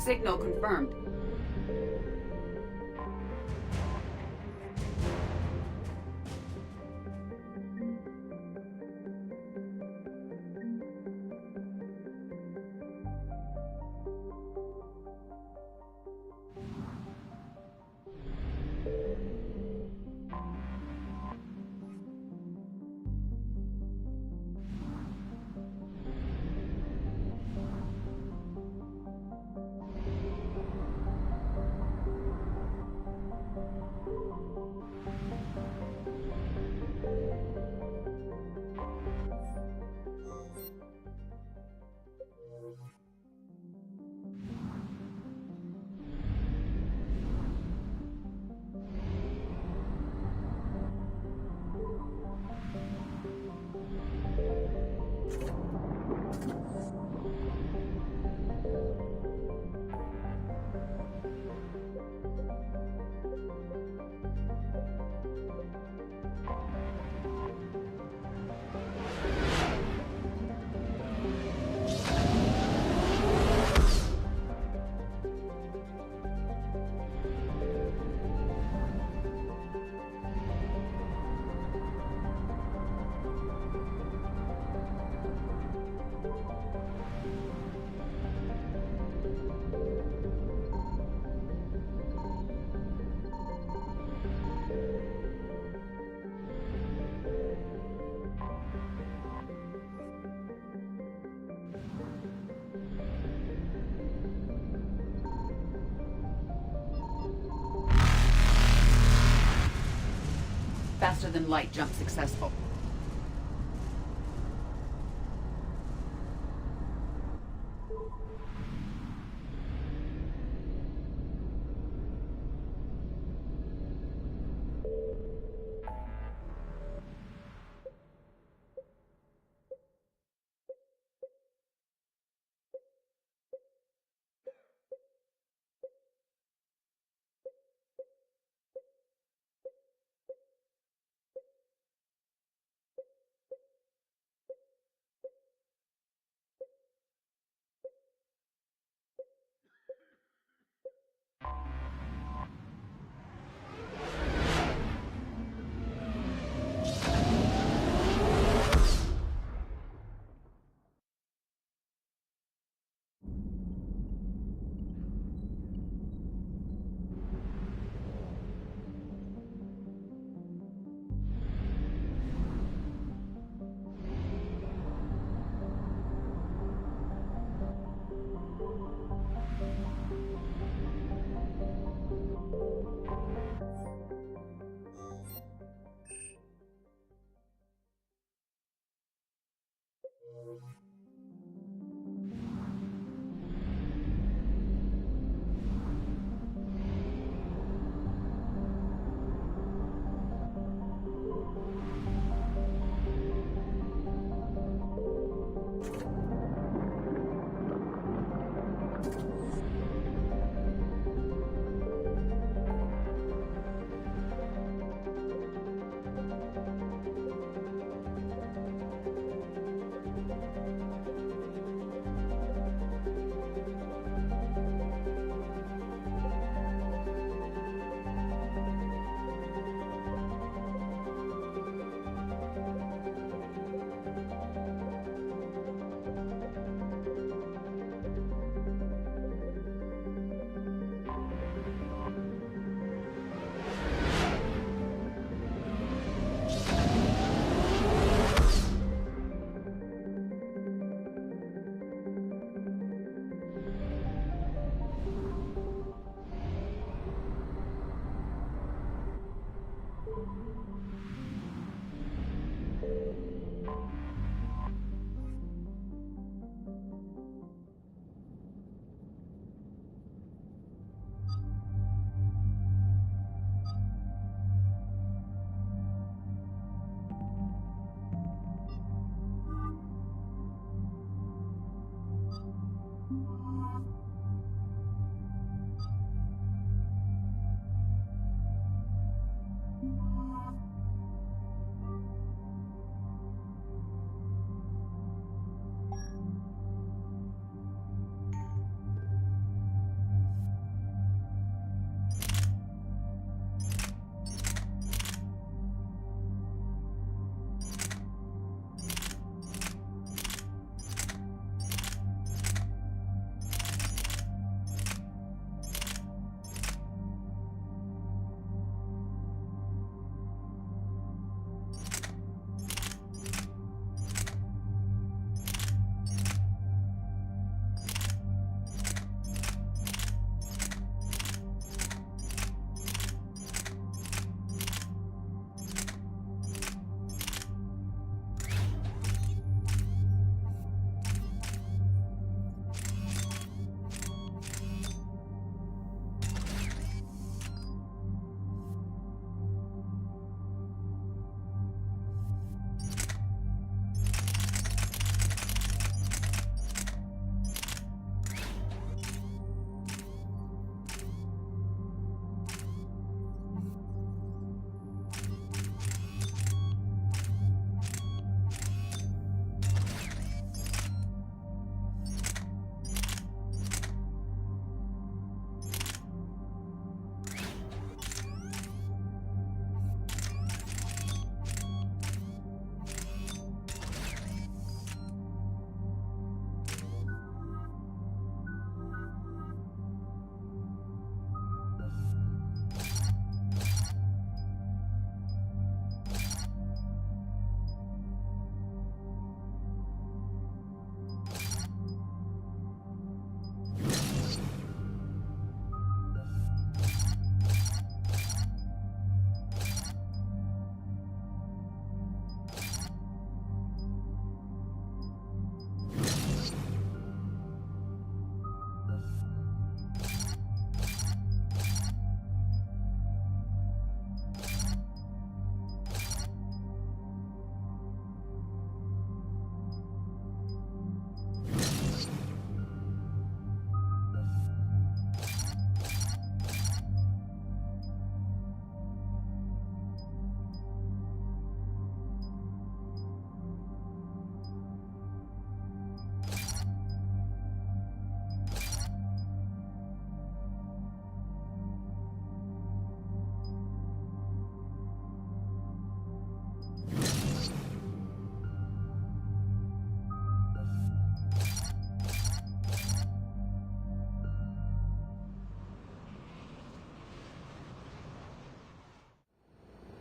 Signal confirmed. Faster than light jump successful.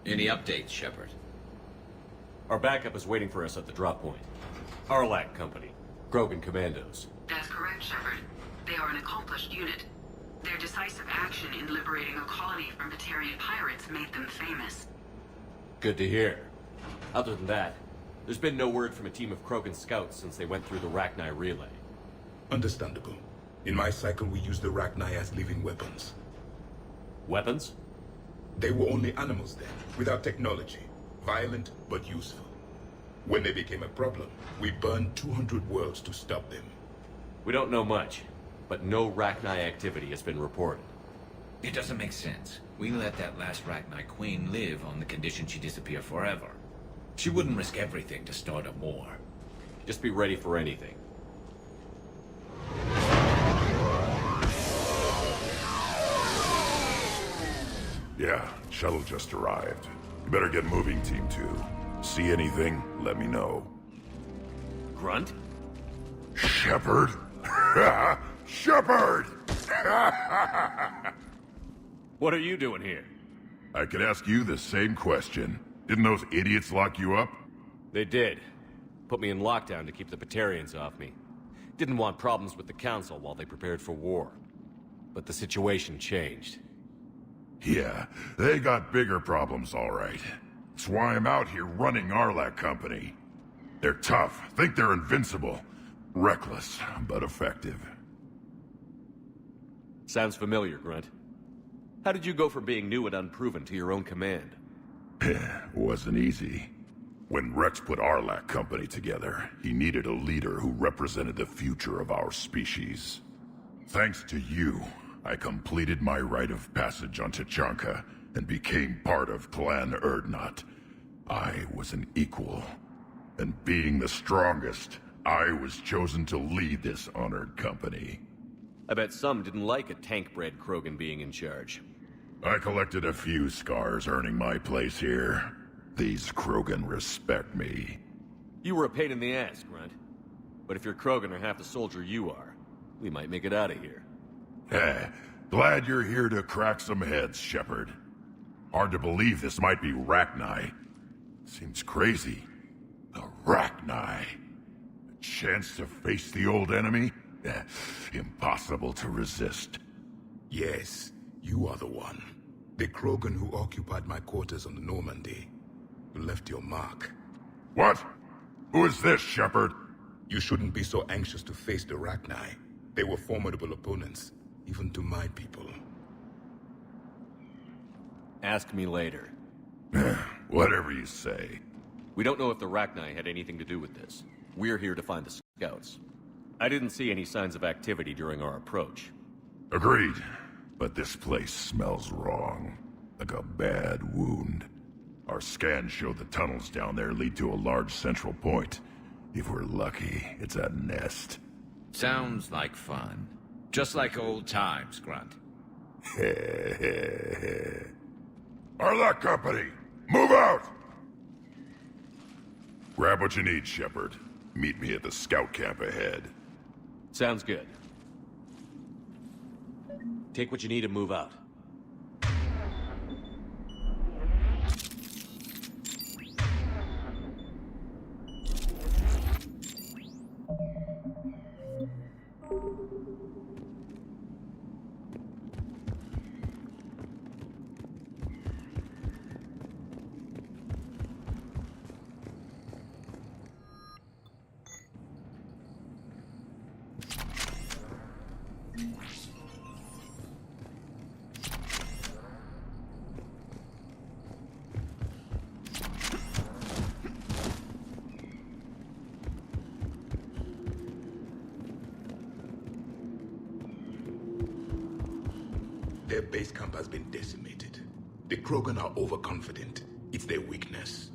Any updates, Shepard? Our backup is waiting for us at the drop point. Arlac Company. Grogan Commandos. That's correct, Shepard. They are an accomplished unit. Their decisive action in liberating a colony from Turian pirates made them famous. Good to hear. Other than that, There's been no word from a team of Krogan scouts since they went through the Rachni relay. Understandable. In my cycle, we use the Rachni as living weapons. Weapons? They were only animals then, without technology. Violent, but useful. When they became a problem, we burned 200 worlds to stop them. We don't know much, but no Rachni activity has been reported. It doesn't make sense. We let that last Rachni queen live on the condition she disappear forever. She wouldn't risk everything to start a war. Just be ready for anything. Yeah, shuttle just arrived. You better get moving, Team 2. See anything, let me know. Grunt? Shepard? Shepard! What are you doing here? I could ask you the same question. Didn't those idiots lock you up? They did. Put me in lockdown to keep the Batarians off me. Didn't want problems with the Council while they prepared for war. But the situation changed. Yeah, they got bigger problems, all right. That's why I'm out here running Arlac Company. They're tough, think they're invincible. Reckless, but effective. Sounds familiar, Grunt. How did you go from being new and unproven to your own command? Wasn't easy. When Rex put Arlac Company together, he needed a leader who represented the future of our species. Thanks to you, I completed my rite of passage on Tuchanka and became part of Clan Erdnot. I was an equal, and being the strongest, I was chosen to lead this honored company. I bet some didn't like a tank-bred Krogan being in charge. I collected a few scars earning my place here. These Krogan respect me. You were a pain in the ass, Grunt. But if you're Krogan or half the soldier you are, we might make it out of here. Glad you're here to crack some heads, Shepard. Hard to believe this might be Rachni. Seems crazy. The Rachni. A chance to face the old enemy? Impossible to resist. Yes, you are the one. The Krogan who occupied my quarters on the Normandy. You left your mark. What? Who is this, Shepard? You shouldn't be so anxious to face the Rachni. They were formidable opponents, even to my people. Ask me later. Whatever you say. We don't know if the Rachni had anything to do with this. We're here to find the scouts. I didn't see any signs of activity during our approach. Agreed. But this place smells wrong. Like a bad wound. Our scans show the tunnels down there lead to a large central point. If we're lucky, it's a nest. Sounds like fun. Just like old times, Grunt. Arlac Company, move out! Grab what you need, Shepard. Meet me at the scout camp ahead. Sounds good. Take what you need and move out. Their base camp has been decimated. The Krogan are overconfident. It's their weakness.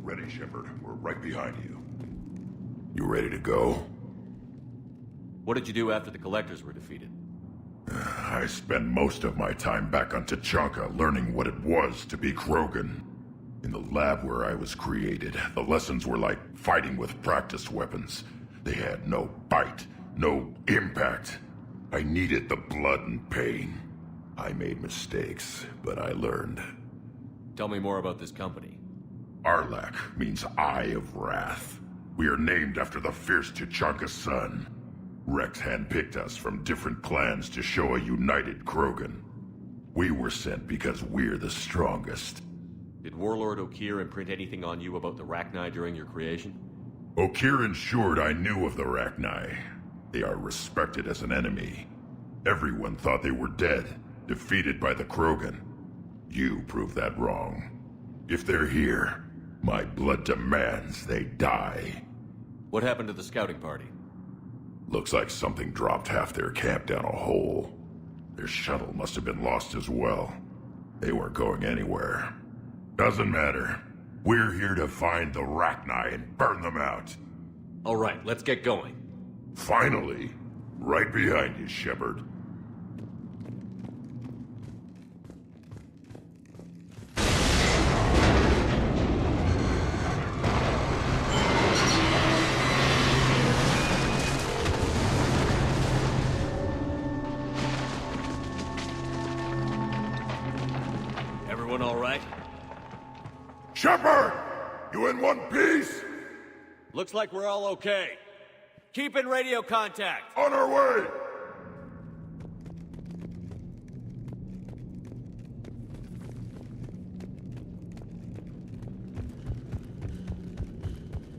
Ready, Shepard. We're right behind you. You ready to go? What did you do after the Collectors were defeated? I spent most of my time back on Tuchanka learning what it was to be Krogan. In the lab where I was created, the lessons were like fighting with practice weapons. They had no bite, no impact. I needed the blood and pain. I made mistakes, but I learned. Tell me more about this company. Arlak means Eye of Wrath. We are named after the fierce Tuchanka son. Rex handpicked us from different clans to show a united Krogan. We were sent because we're the strongest. Did Warlord Okir imprint anything on you about the Rachni during your creation? Okir ensured I knew of the Rachni. They are respected as an enemy. Everyone thought they were dead, defeated by the Krogan. You proved that wrong. If they're here, my blood demands they die. What happened to the scouting party? Looks like something dropped half their camp down a hole. Their shuttle must have been lost as well. They weren't going anywhere. Doesn't matter. We're here to find the Rachni and burn them out. All right, let's get going. Finally. Right behind you, Shepard. Everyone all right? Shepard! You in one piece? Looks like we're all okay. Keep in radio contact. On our way!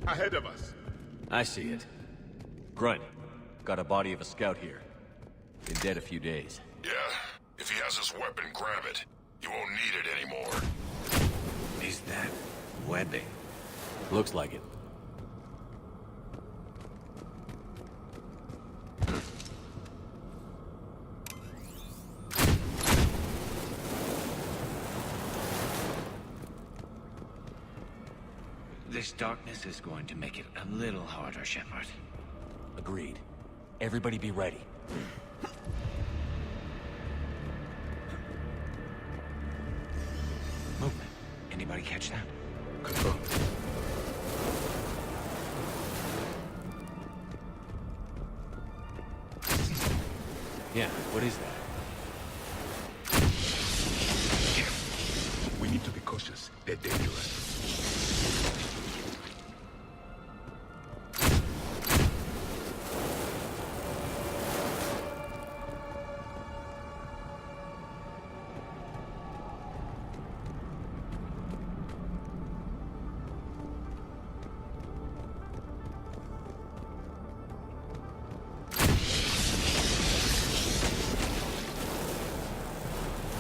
Ahead of us. I see it. Grunt, got a body of a scout here. Been dead a few days. Yeah, if he has his weapon, grab it. You won't need it anymore. Is that webbing? Looks like it. This darkness is going to make it a little harder, Shepard. Agreed. Everybody be ready. Movement. Anybody catch that? Confirmed. Yeah, what is that? We need to be cautious. They're dangerous.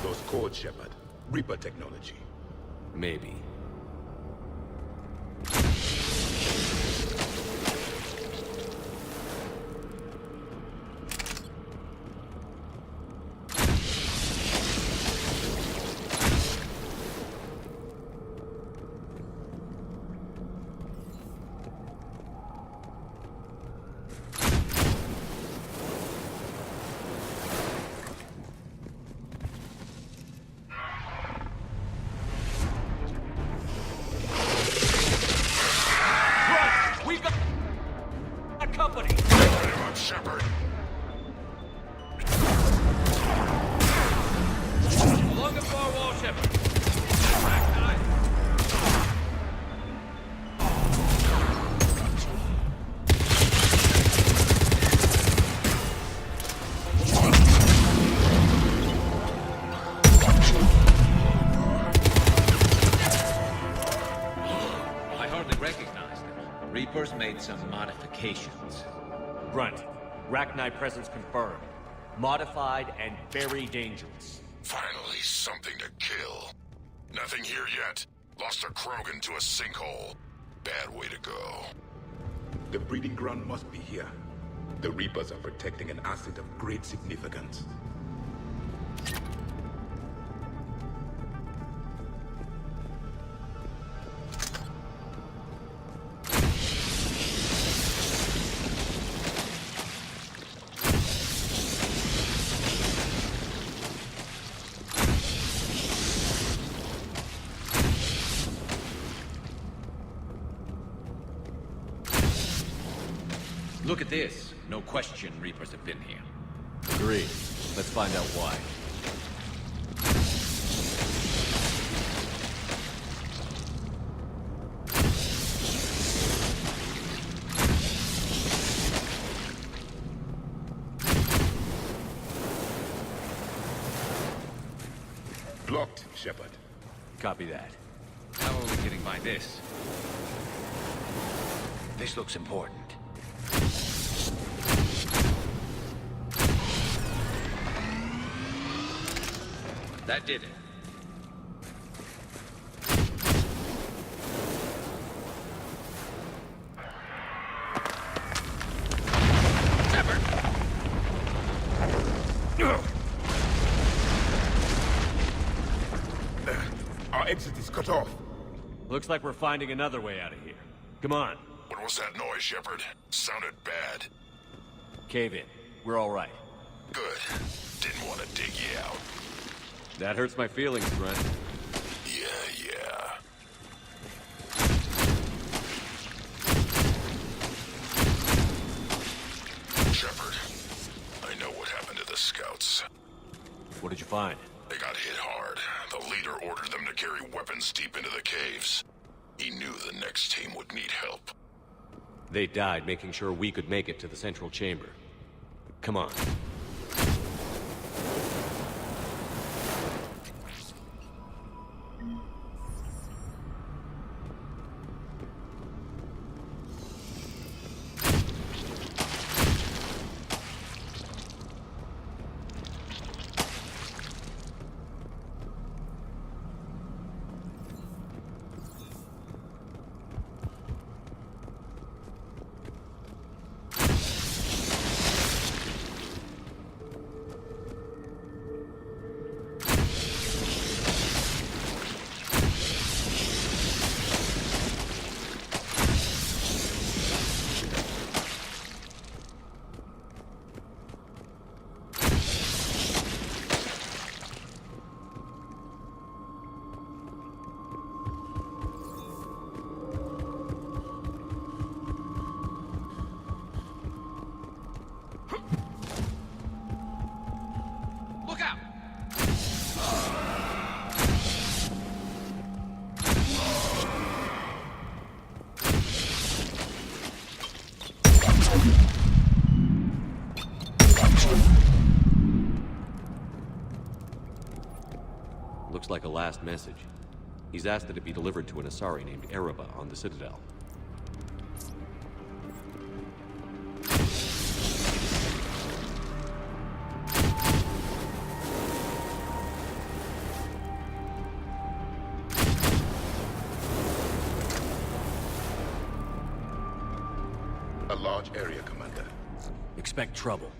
Those codes, Shepard. Reaper technology. Maybe. Company! I'm Shepard. Along the far wall, Shepard. I hardly recognize them. Reapers made some modifications. Grunt, Rachni presence confirmed. Modified and very dangerous. Finally, something to kill. Nothing here yet. Lost a Krogan to a sinkhole. Bad way to go. The breeding ground must be here. The Reapers are protecting an asset of great significance. Look at this. No question Reapers have been here. Agreed. Let's find out why. Locked, Shepard. Copy that. How are we getting by this? This looks important. That did it. Our exit is cut off. Looks like we're finding another way out of here. Come on. What was that noise, Shepard? Sounded bad. Cave in. We're all right. Good. Didn't want to dig you out. That hurts my feelings, Brent. Yeah. Shepard, I know what happened to the scouts. What did you find? They got hit hard. The leader ordered them to carry weapons deep into the caves. He knew the next team would need help. They died making sure we could make it to the central chamber. Come on. Looks like a last message. He's asked that it be delivered to an Asari named Ereba on the Citadel. A large area, Commander. Expect trouble.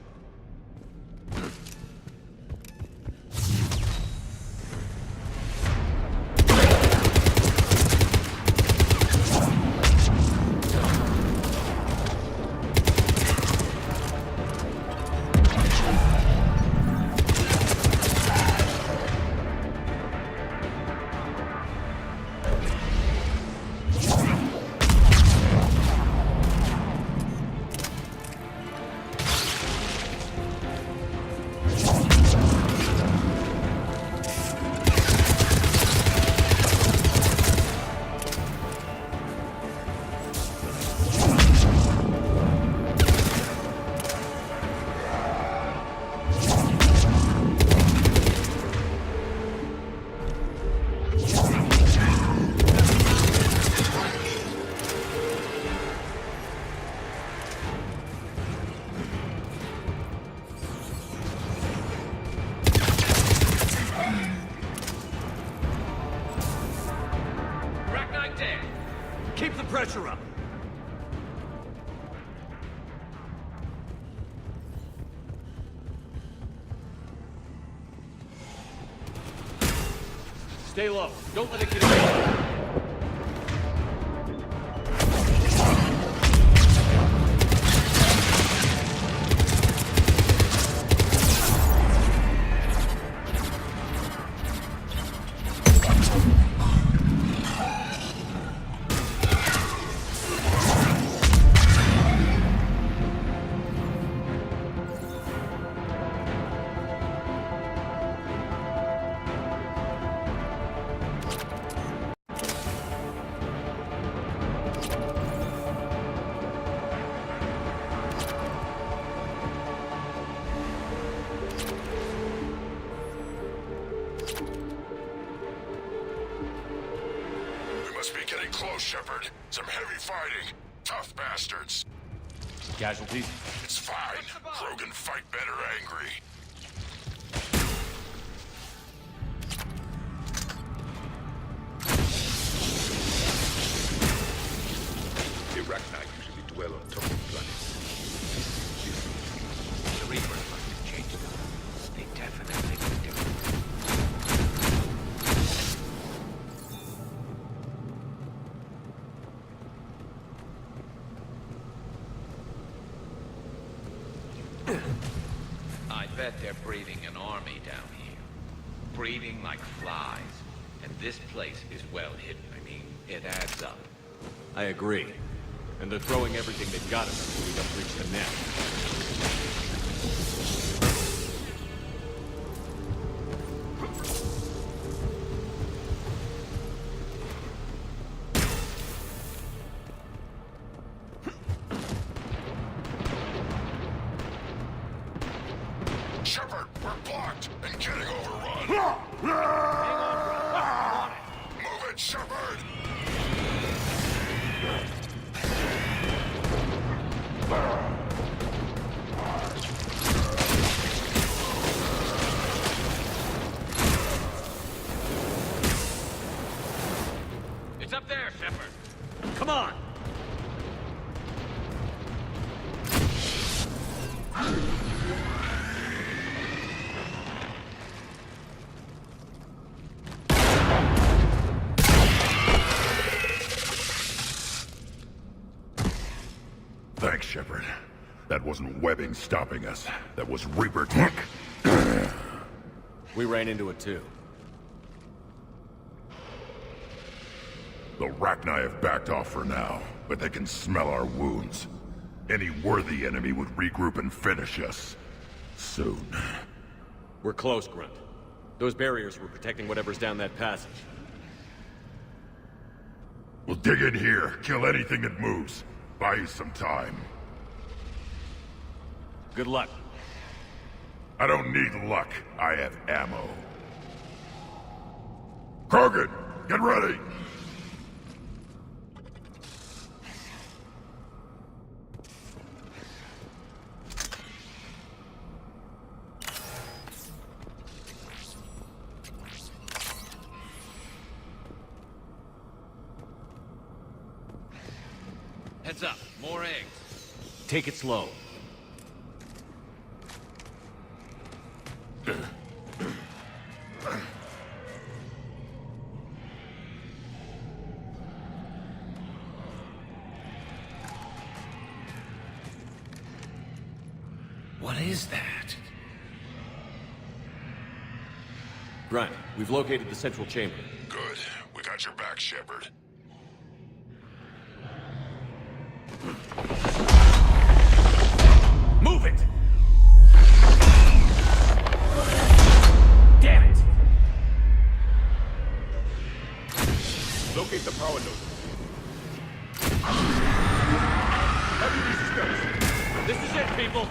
Keep the pressure up. Stay low. Don't let it get away. must be getting close, Shepard. Some heavy fighting. Tough bastards. Casualties? It's fine. Krogan fight better angry. The Arachni usually dwell on top of planets. The Reapers must have changed them. They definitely look different. I bet they're breeding an army down here. Breeding like flies. And this place is well hidden. I mean, it adds up. I agree. And they're throwing everything they've got at us so we don't reach the net. Shepard, we're blocked and getting overrun. Move it, Shepard! It's up there, Shepard. Come on! Thanks, Shepard. That wasn't webbing stopping us. That was Reaper tech. We ran into it too. The Arachni have backed off for now, but they can smell our wounds. Any worthy enemy would regroup and finish us. Soon. We're close, Grunt. Those barriers were protecting whatever's down that passage. We'll dig in here, kill anything that moves. Buy you some time. Good luck. I don't need luck. I have ammo. Krogan, get ready! Heads up, more eggs. Take it slow. What is that? Grunt, we've located the central chamber. Good. We got your back, Shepard. Move it! Damn it! Locate the power node. Heavy resistance. This is it, people!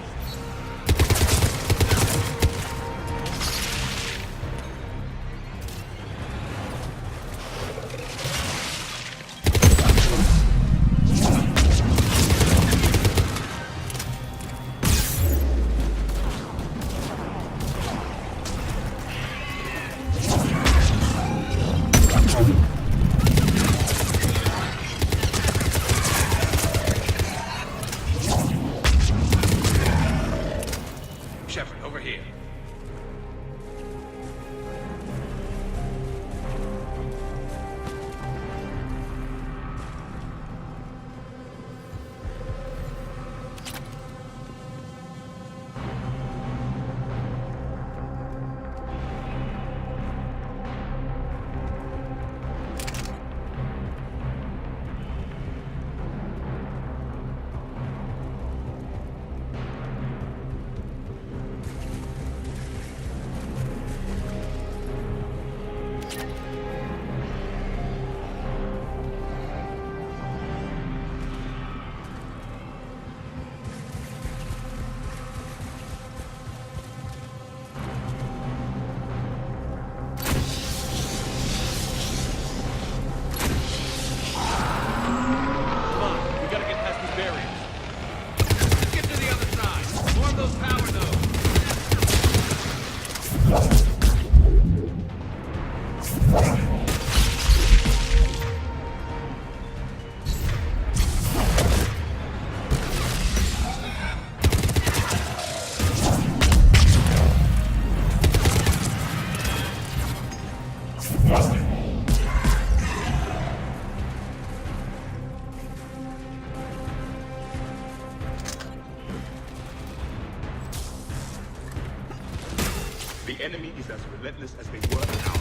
The enemy is as relentless as they were in our...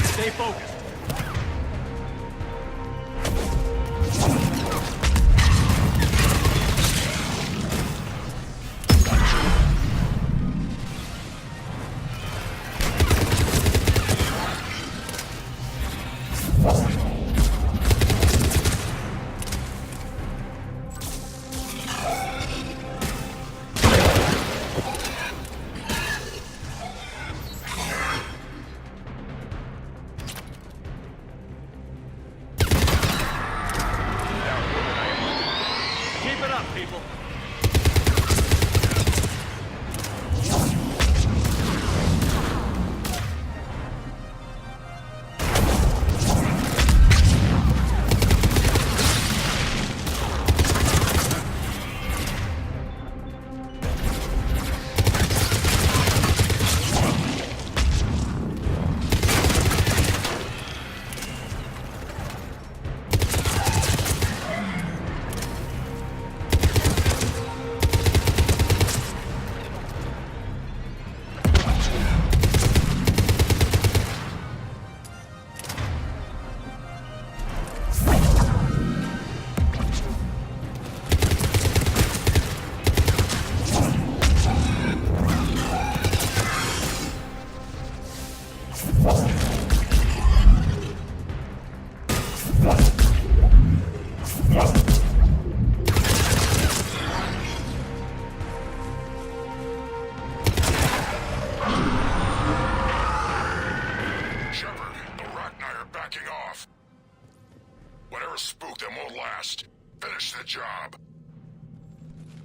Stay focused.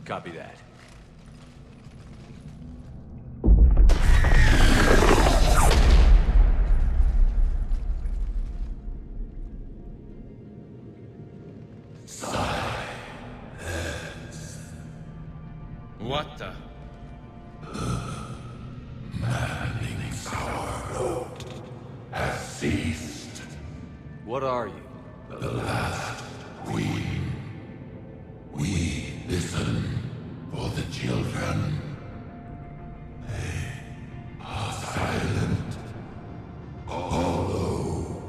Copy that. What the? Manning's our road has ceased. What are you? The last queen. We listen for the children. They are silent. Although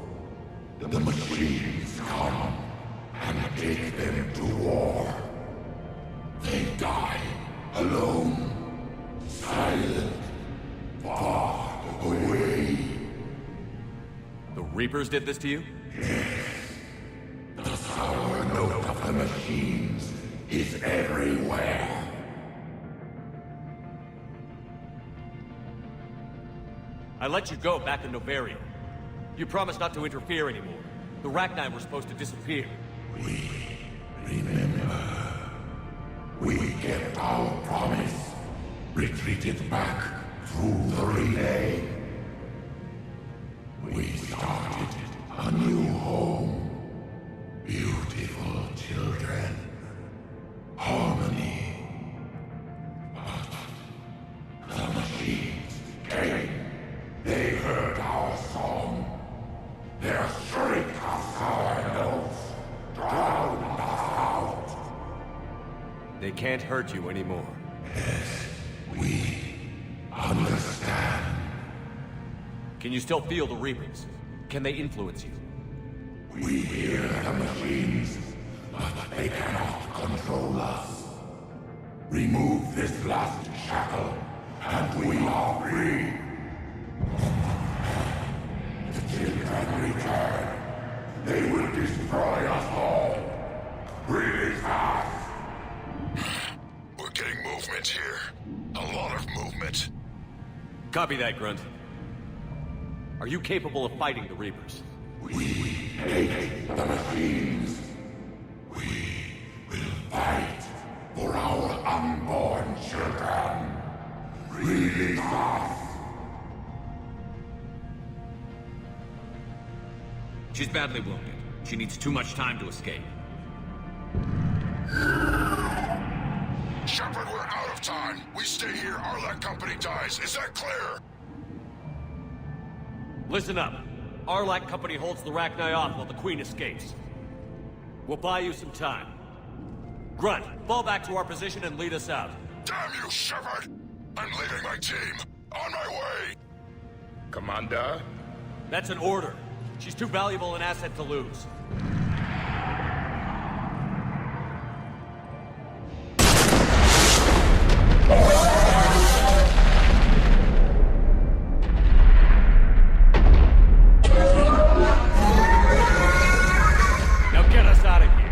the machines come and take them to war, they die alone, silent, far away. The Reapers did this to you? The sour note of the machines is everywhere. I let you go back in Novaria. You promised not to interfere anymore. The Rachni were supposed to disappear. We remember. We kept our promise. Retreated back through the relay. We started a new home. Beautiful children. Harmony. But the machines came. They heard our song. Their shriek of sour notes drowned us out. They can't hurt you anymore. Yes, we understand. Can you still feel the Reapers? Can they influence you? We hear the machines, but they cannot control us. Remove this last shackle, and we are free. The children return. They will destroy us all. Really fast. We're getting movement here. A lot of movement. Copy that, Grunt. Are you capable of fighting the Reapers? We hate the machines. We will fight for our unborn children. Release us. She's badly wounded. She needs too much time to escape. Shepard, we're out of time. We stay here, Arlec Company dies. Is that clear? Listen up. Arlec Company holds the Rachni off while the Queen escapes. We'll buy you some time. Grunt, fall back to our position and lead us out. Damn you, Shepard! I'm leaving my team. On my way! Commander? That's an order. She's too valuable an asset to lose. Now get us out of here.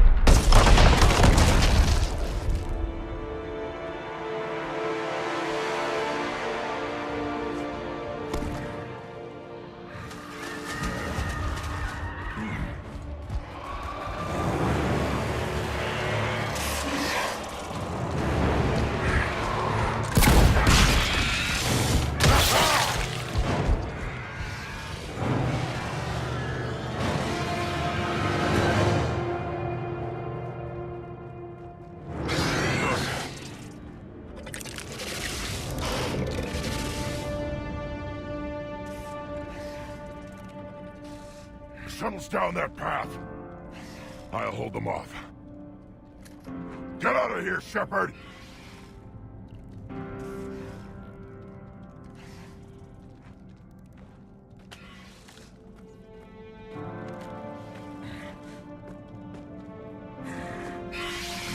Shuttles down that path. I'll hold them off. Get out of here, Shepard!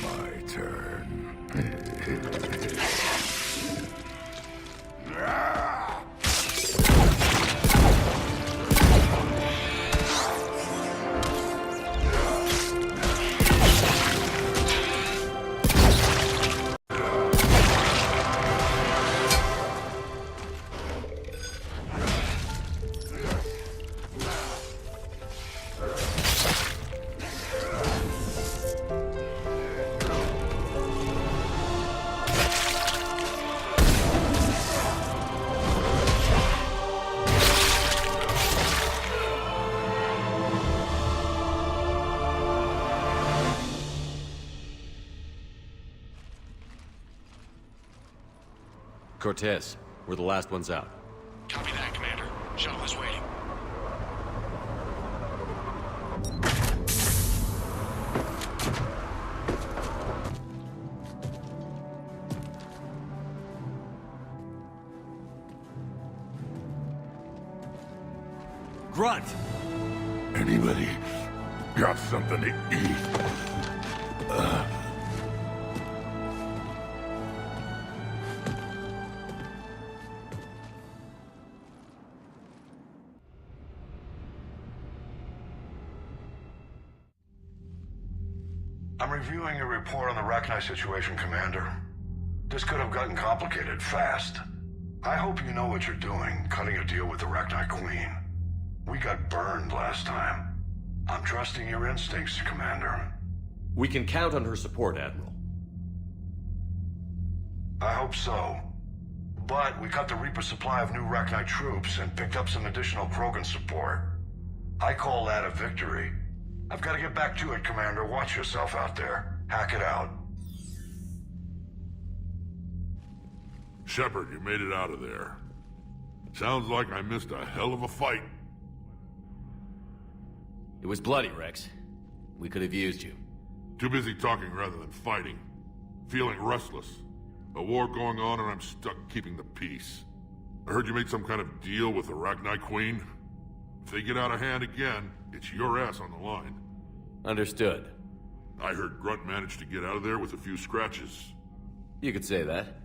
My turn. Cortez, we're the last ones out. Copy that, Commander. Shuttle is waiting. Grunt! Anybody got something to eat? I'm reviewing your report on the Rachni situation, Commander. This could have gotten complicated fast. I hope you know what you're doing, cutting a deal with the Rachni Queen. We got burned last time. I'm trusting your instincts, Commander. We can count on her support, Admiral. I hope so. But we cut the Reaper supply of new Rachni troops and picked up some additional Krogan support. I call that a victory. I've got to get back to it, Commander. Watch yourself out there. Hack it out. Shepard, you made it out of there. Sounds like I missed a hell of a fight. It was bloody, Rex. We could have used you. Too busy talking rather than fighting. Feeling restless. A war going on and I'm stuck keeping the peace. I heard you made some kind of deal with the Rachni Queen. If they get out of hand again, it's your ass on the line. Understood. I heard Grunt managed to get out of there with a few scratches. You could say that.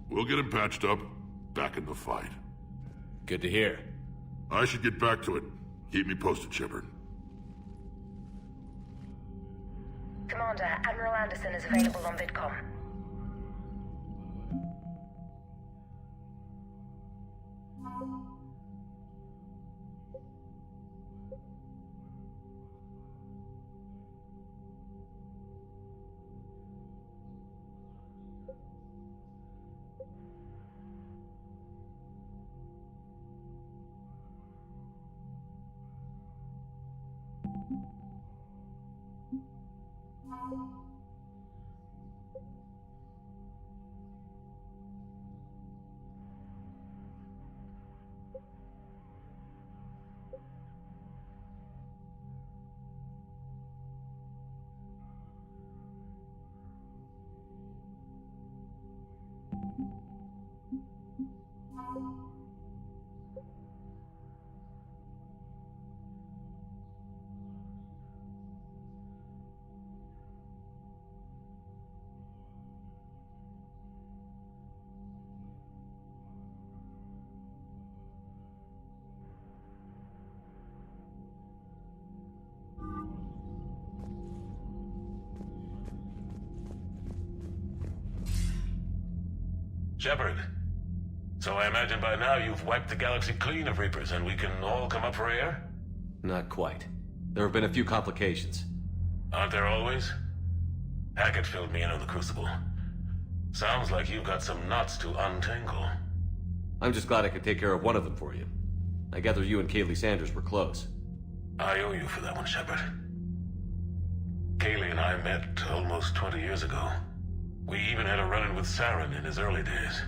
We'll get him patched up, back in the fight. Good to hear. I should get back to it. Keep me posted, Shepard. Commander, Admiral Anderson is available on VidCom. Shepard. So I imagine by now you've wiped the galaxy clean of Reapers and we can all come up for air? Not quite. There have been a few complications. Aren't there always? Hackett filled me in on the Crucible. Sounds like you've got some knots to untangle. I'm just glad I could take care of one of them for you. I gather you and Kaylee Sanders were close. I owe you for that one, Shepard. Kaylee and I met almost 20 years ago. We even had a run-in with Saren in his early days.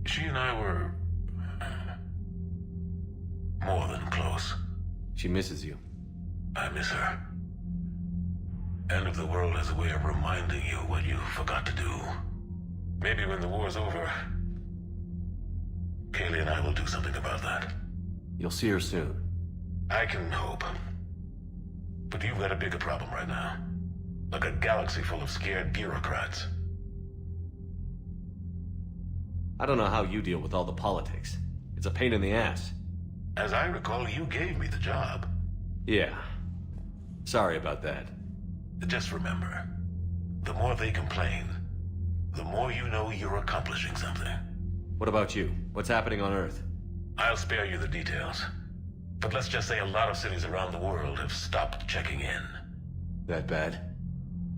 She and I were... more than close. She misses you. I miss her. End of the world has a way of reminding you what you forgot to do. Maybe when the war's over, Kaylee and I will do something about that. You'll see her soon. I can hope. But you've got a bigger problem right now. Like a galaxy full of scared bureaucrats. I don't know how you deal with all the politics. It's a pain in the ass. As I recall, you gave me the job. Yeah. Sorry about that. Just remember, the more they complain, the more you know you're accomplishing something. What about you? What's happening on Earth? I'll spare you the details. But let's just say a lot of cities around the world have stopped checking in. That bad?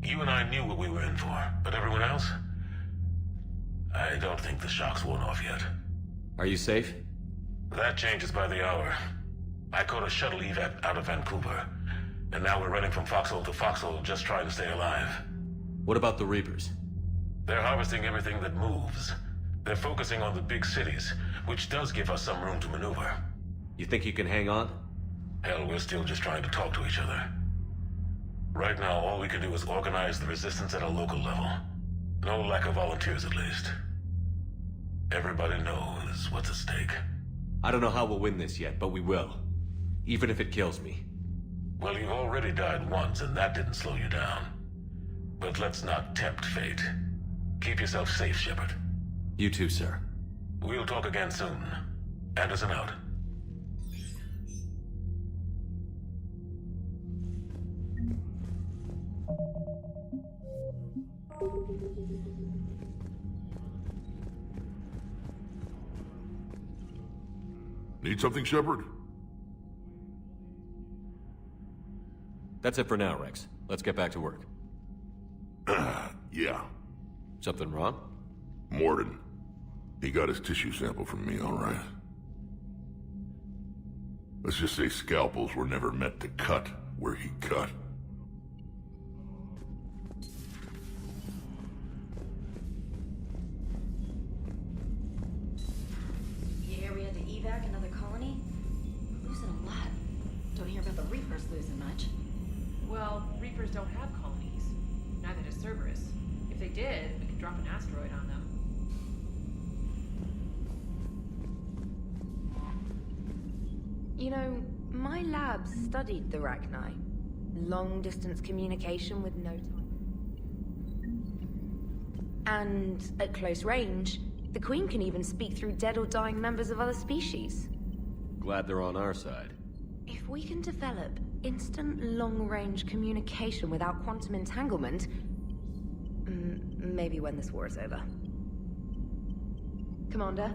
You and I knew what we were in for, but everyone else? I don't think the shock's worn off yet. Are you safe? That changes by the hour. I caught a shuttle evac out of Vancouver, and now we're running from foxhole to foxhole just trying to stay alive. What about the Reapers? They're harvesting everything that moves. They're focusing on the big cities, which does give us some room to maneuver. You think you can hang on? Hell, we're still just trying to talk to each other. Right now, all we can do is organize the resistance at a local level. No lack of volunteers, at least. Everybody knows what's at stake. I don't know how we'll win this yet, but we will. Even if it kills me. Well, you've already died once, and that didn't slow you down. But let's not tempt fate. Keep yourself safe, Shepard. You too, sir. We'll talk again soon. Anderson out. Need something, Shepard? That's it for now, Rex. Let's get back to work. Yeah. Something wrong? Morden. He got his tissue sample from me, all right. Let's just say scalpels were never meant to cut where he cut. You hear we had to evac another colony? We're losing a lot. Don't hear about the Reapers losing much. Well, Reapers don't have colonies. Neither does Cerberus. If they did, we could drop an asteroid on them. You know, my lab studied the Rachni. Long-distance communication with no time. And at close range, the Queen can even speak through dead or dying members of other species. Glad they're on our side. If we can develop instant long-range communication without quantum entanglement, maybe when this war is over. Commander?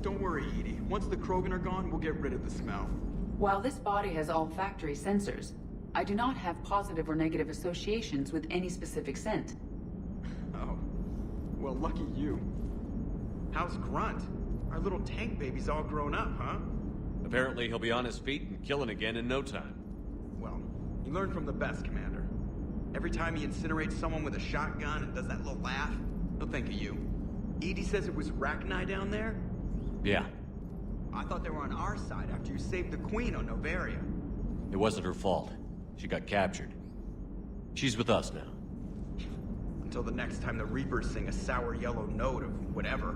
Don't worry, Edie. Once the Krogan are gone, we'll get rid of the smell. While this body has all factory sensors, I do not have positive or negative associations with any specific scent. Oh. Well, lucky you. How's Grunt? Our little tank baby's all grown up, huh? Apparently he'll be on his feet and killing again in no time. Well, he learned from the best, Commander. Every time he incinerates someone with a shotgun and does that little laugh, he'll think of you. Edie says it was Rachni down there? Yeah. I thought they were on our side after you saved the Queen on Novaria. It wasn't her fault. She got captured. She's with us now. Until the next time the Reapers sing a sour yellow note of whatever.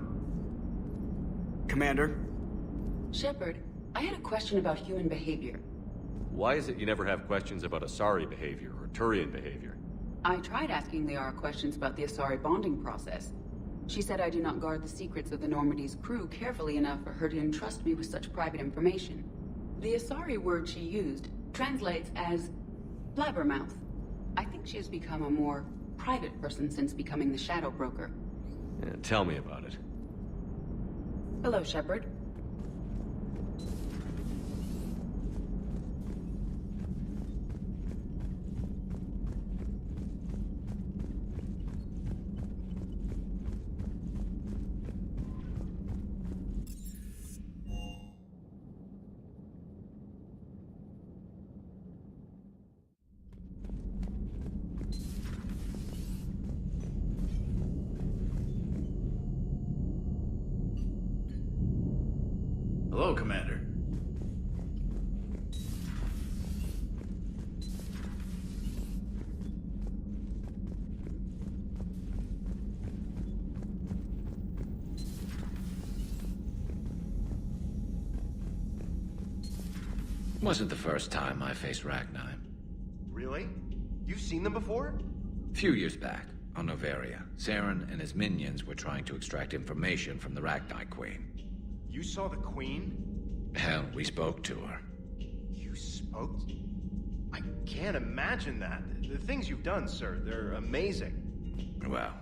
Commander? Shepard, I had a question about human behavior. Why is it you never have questions about Asari behavior or Turian behavior? I tried asking Liara questions about the Asari bonding process. She said I do not guard the secrets of the Normandy's crew carefully enough for her to entrust me with such private information. The Asari word she used translates as blabbermouth. I think she has become a more private person since becoming the Shadow Broker. Yeah, tell me about it. Hello, Shepard. Hello, Commander. Wasn't the first time I faced Rachni. Really? You've seen them before? A few years back, on Novaria, Saren and his minions were trying to extract information from the Rachni Queen. You saw the Queen? Hell, we spoke to her. You spoke? I can't imagine that. The things you've done, sir, they're amazing. Well,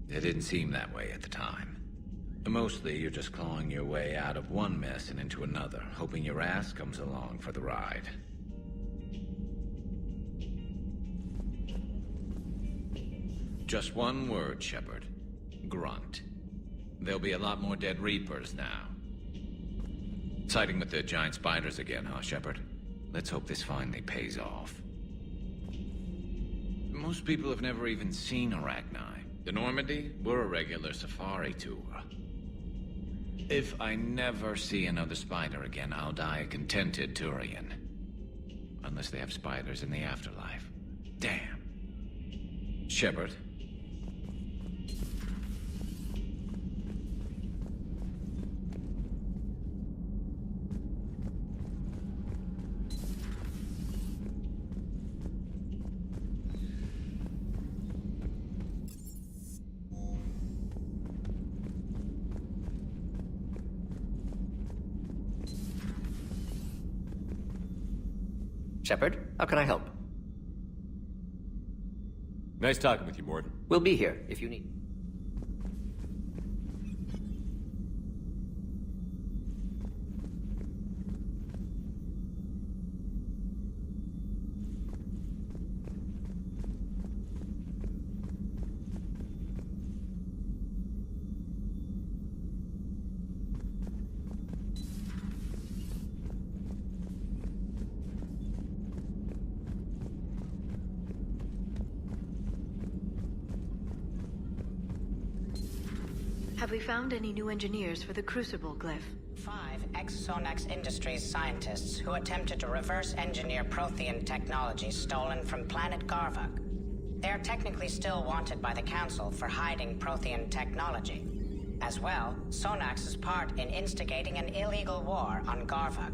it didn't seem that way at the time. Mostly, you're just clawing your way out of one mess and into another, hoping your ass comes along for the ride. Just one word, Shepard. Grunt. There'll be a lot more dead Reapers now. Siding with the giant spiders again, huh, Shepard? Let's hope this finally pays off. Most people have never even seen Arachni. The Normandy, we're a regular safari tour. If I never see another spider again, I'll die a contented Turian. Unless they have spiders in the afterlife. Damn. Shepard. Shepard, how can I help? Nice talking with you, Morden. We'll be here if you need. Have we found any new engineers for the Crucible glyph? 5 ex-Sonax Industries scientists who attempted to reverse engineer Prothean technology stolen from planet Garvuk. They are technically still wanted by the Council for hiding Prothean technology. As well, Sonax's part in instigating an illegal war on Garvuk.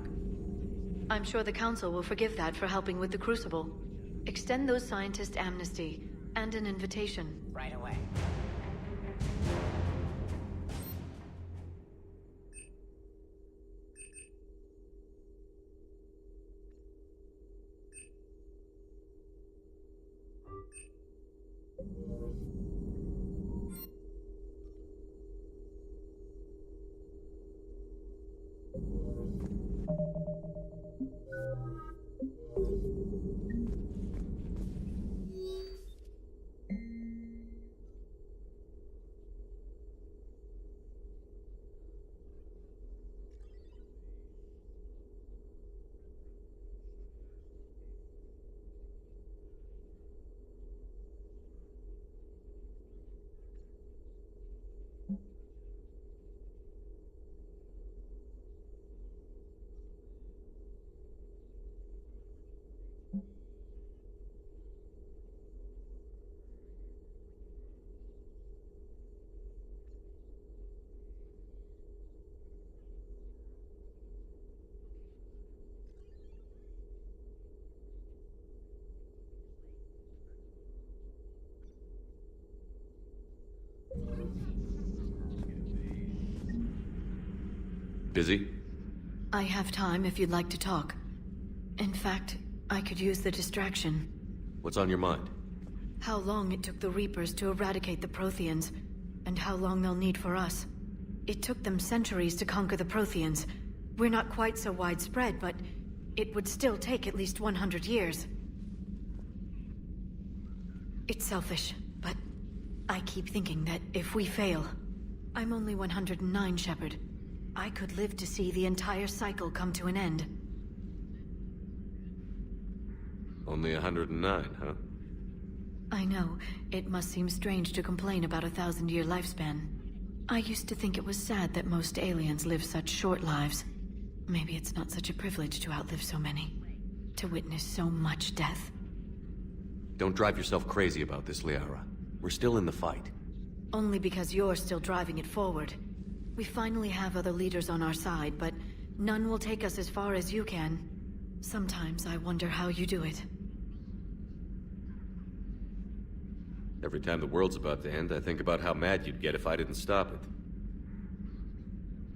I'm sure the Council will forgive that for helping with the Crucible. Extend those scientists amnesty and an invitation. Right away. Busy? I have time if you'd like to talk. In fact, I could use the distraction. What's on your mind? How long it took the Reapers to eradicate the Protheans, and how long they'll need for us. It took them centuries to conquer the Protheans. We're not quite so widespread, but it would still take at least 100 years. It's selfish, but I keep thinking that if we fail... I'm only 109, Shepard. I could live to see the entire cycle come to an end. Only 109, huh? I know. It must seem strange to complain about a 1,000-year lifespan. I used to think it was sad that most aliens live such short lives. Maybe it's not such a privilege to outlive so many. To witness so much death. Don't drive yourself crazy about this, Liara. We're still in the fight. Only because you're still driving it forward. We finally have other leaders on our side, but none will take us as far as you can. Sometimes I wonder how you do it. Every time the world's about to end, I think about how mad you'd get if I didn't stop it.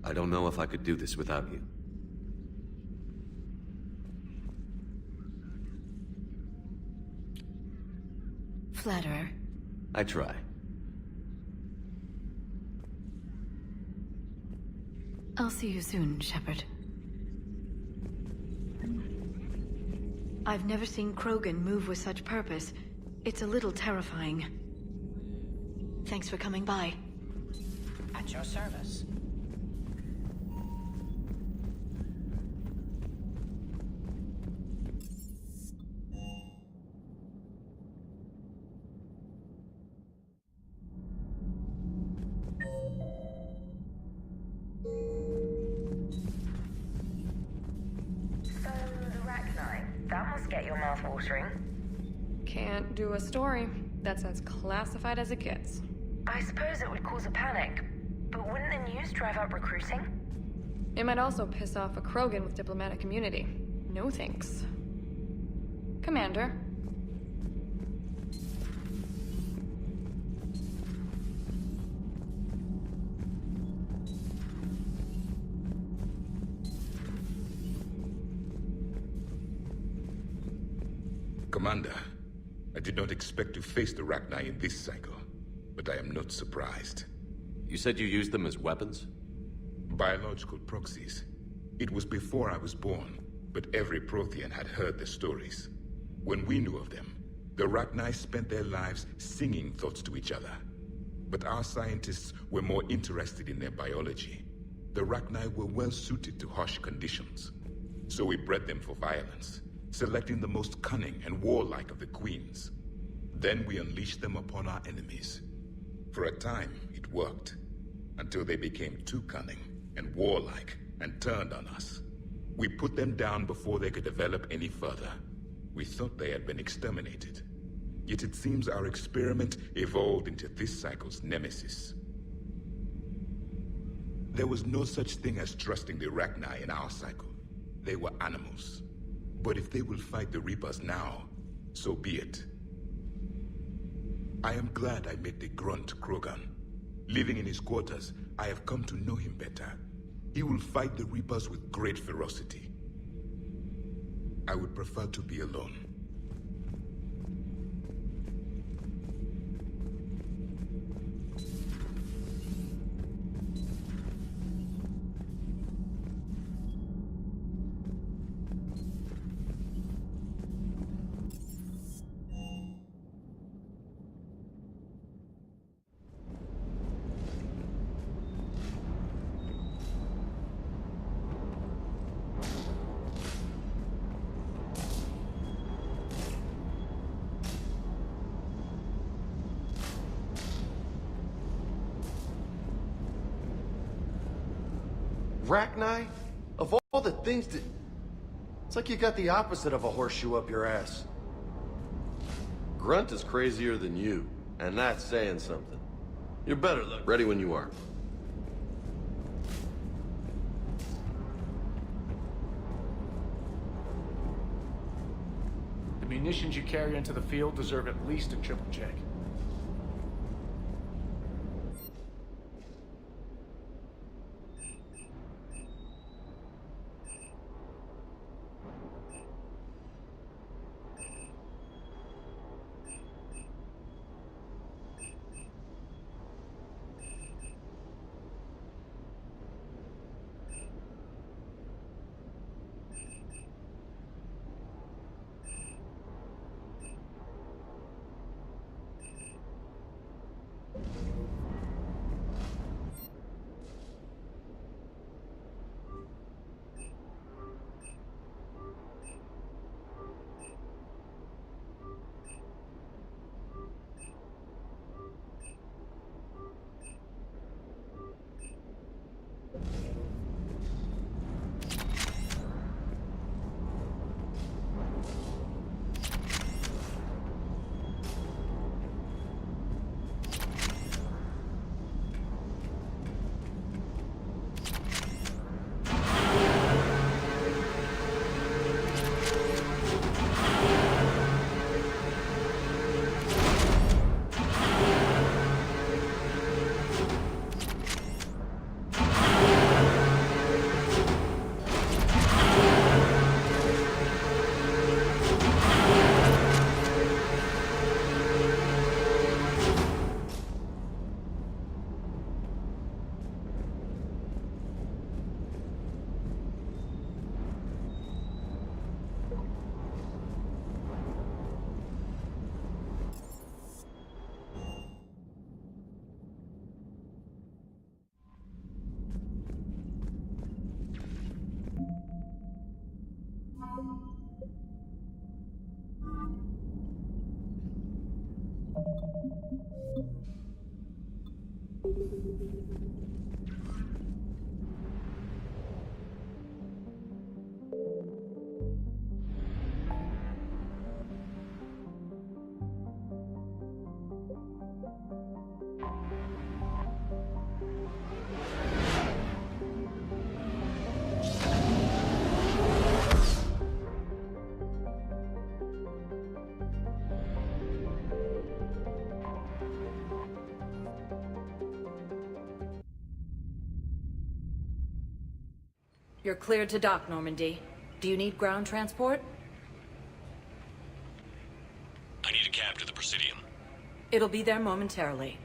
I don't know if I could do this without you. Flatterer. I try. I'll see you soon, Shepard. I've never seen Krogan move with such purpose. It's a little terrifying. Thanks for coming by. At your service. Can't do a story. That's as classified as it gets. I suppose it would cause a panic, but wouldn't the news drive up recruiting? It might also piss off a Krogan with diplomatic immunity. No thanks. Commander. Commander, I did not expect to face the Rachni in this cycle, but I am not surprised. You said you used them as weapons? Biological proxies. It was before I was born, but every Prothean had heard the stories. When we knew of them, the Rachni spent their lives singing thoughts to each other. But our scientists were more interested in their biology. The Rachni were well suited to harsh conditions, so we bred them for violence, selecting the most cunning and warlike of the queens. Then we unleashed them upon our enemies. For a time, it worked, until they became too cunning and warlike and turned on us. We put them down before they could develop any further. We thought they had been exterminated. Yet it seems our experiment evolved into this cycle's nemesis. There was no such thing as trusting the Rachni in our cycle. They were animals. But if they will fight the Reapers now, so be it. I am glad I met the grunt Krogan. Living in his quarters, I have come to know him better. He will fight the Reapers with great ferocity. I would prefer to be alone. Rachni? Of all the things that... It's like you got the opposite of a horseshoe up your ass. Grunt is crazier than you, and that's saying something. You're better, look. Ready when you are. The munitions you carry into the field deserve at least a triple check. You're cleared to dock, Normandy. Do you need ground transport? I need a cab to the Presidium. It'll be there momentarily.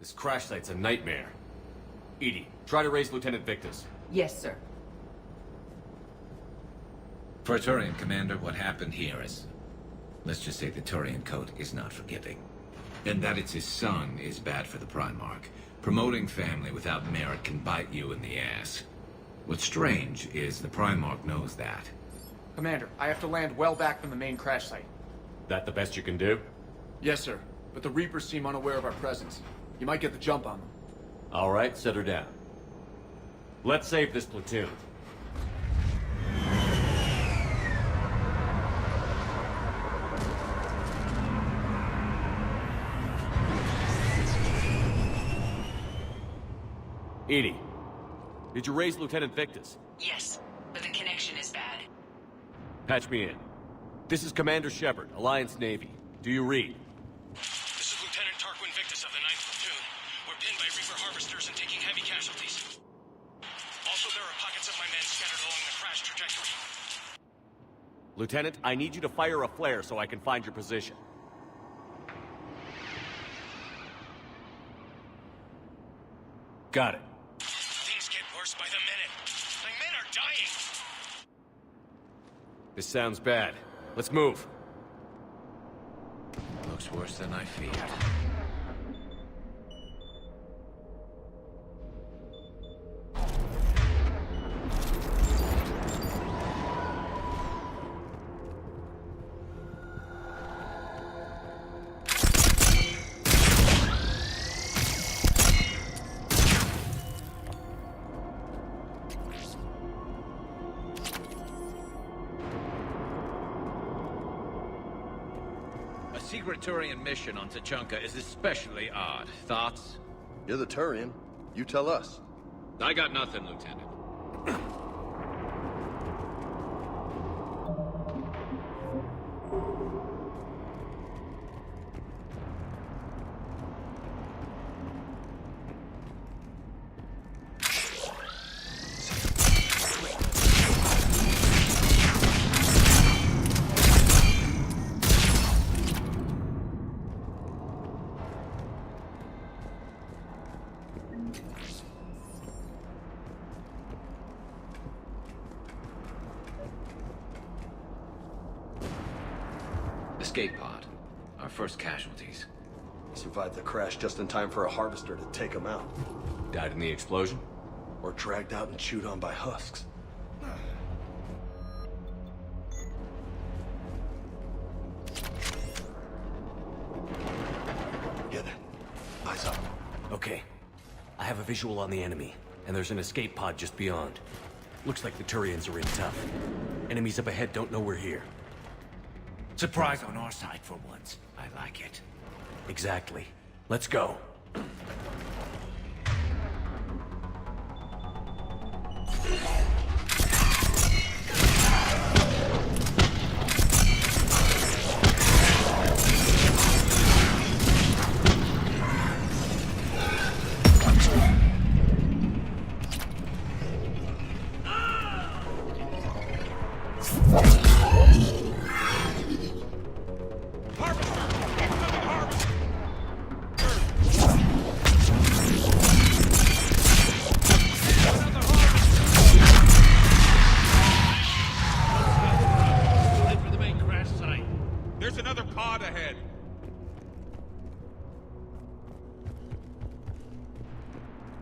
This crash site's a nightmare. EDI, try to raise Lieutenant Victus. Yes, sir. For a Turian commander, what happened here is... let's just say the Turian code is not forgiving. And that it's his son is bad for the Primarch. Promoting family without merit can bite you in the ass. What's strange is the Primarch knows that. Commander, I have to land well back from the main crash site. That the best you can do? Yes, sir. But the Reapers seem unaware of our presence. You might get the jump on them. All right, set her down. Let's save this platoon. EDI, did you raise Lieutenant Victus? Yes, but the connection is bad. Patch me in. This is Commander Shepard, Alliance Navy. Do you read? This is Lieutenant Tarquin Victus of the 9th Platoon. We're pinned by Reaper harvesters and taking heavy casualties. Also, there are pockets of my men scattered along the crash trajectory. Lieutenant, I need you to fire a flare so I can find your position. Got it. Things get worse by the minute. My men are dying. This sounds bad. Let's move. Looks worse than I feared. secret Turian mission on Tuchanka is especially odd. Thoughts? You're the Turian. You tell us. I got nothing, Lieutenant. Escape pod. Our first casualties. He survived the crash just in time for a harvester to take him out. Died in the explosion? Or dragged out and chewed on by husks. Get it. Eyes up. Okay. I have a visual on the enemy, and there's an escape pod just beyond. Looks like the Turians are in tough. Enemies up ahead don't know we're here. Surprise on our side for once. I like it. Exactly. Let's go.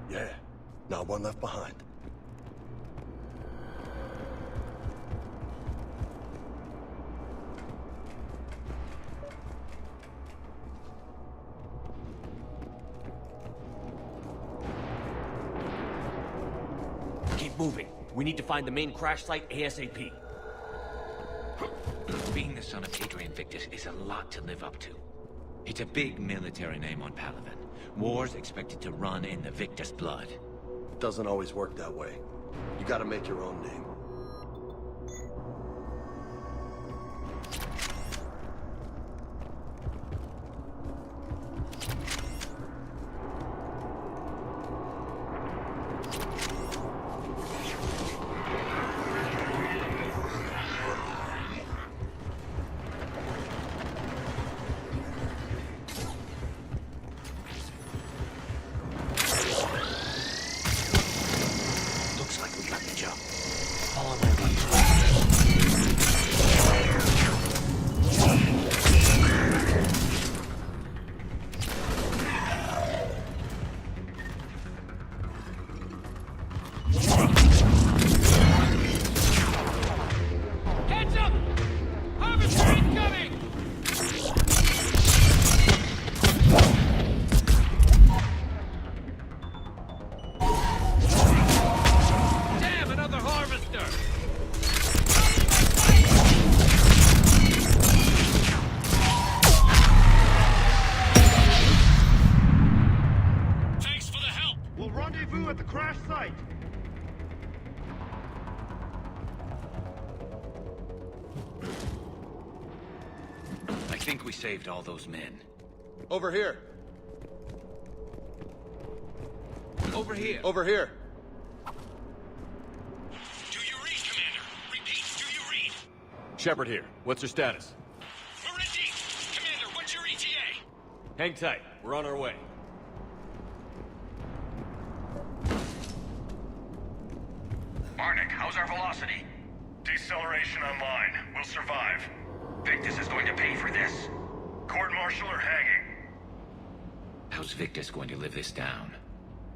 Yeah, not one left behind. Keep moving. We need to find the main crash site ASAP. Being the son of Adrian Victus is a lot to live up to. It's a big military name on Palaven. War's expected to run in the Victus blood. Doesn't always work that way. You gotta make your own name. I think we saved all those men. Over here. Over here. Over here. Do you read, Commander? Repeat, do you read? Shepard here. What's your status? We're in deep. Commander, what's your ETA? Hang tight. We're on our way. Arnik, how's our velocity? Deceleration online. We'll survive. Victus is going to pay for this. Court-martial or hanging? How's Victus going to live this down?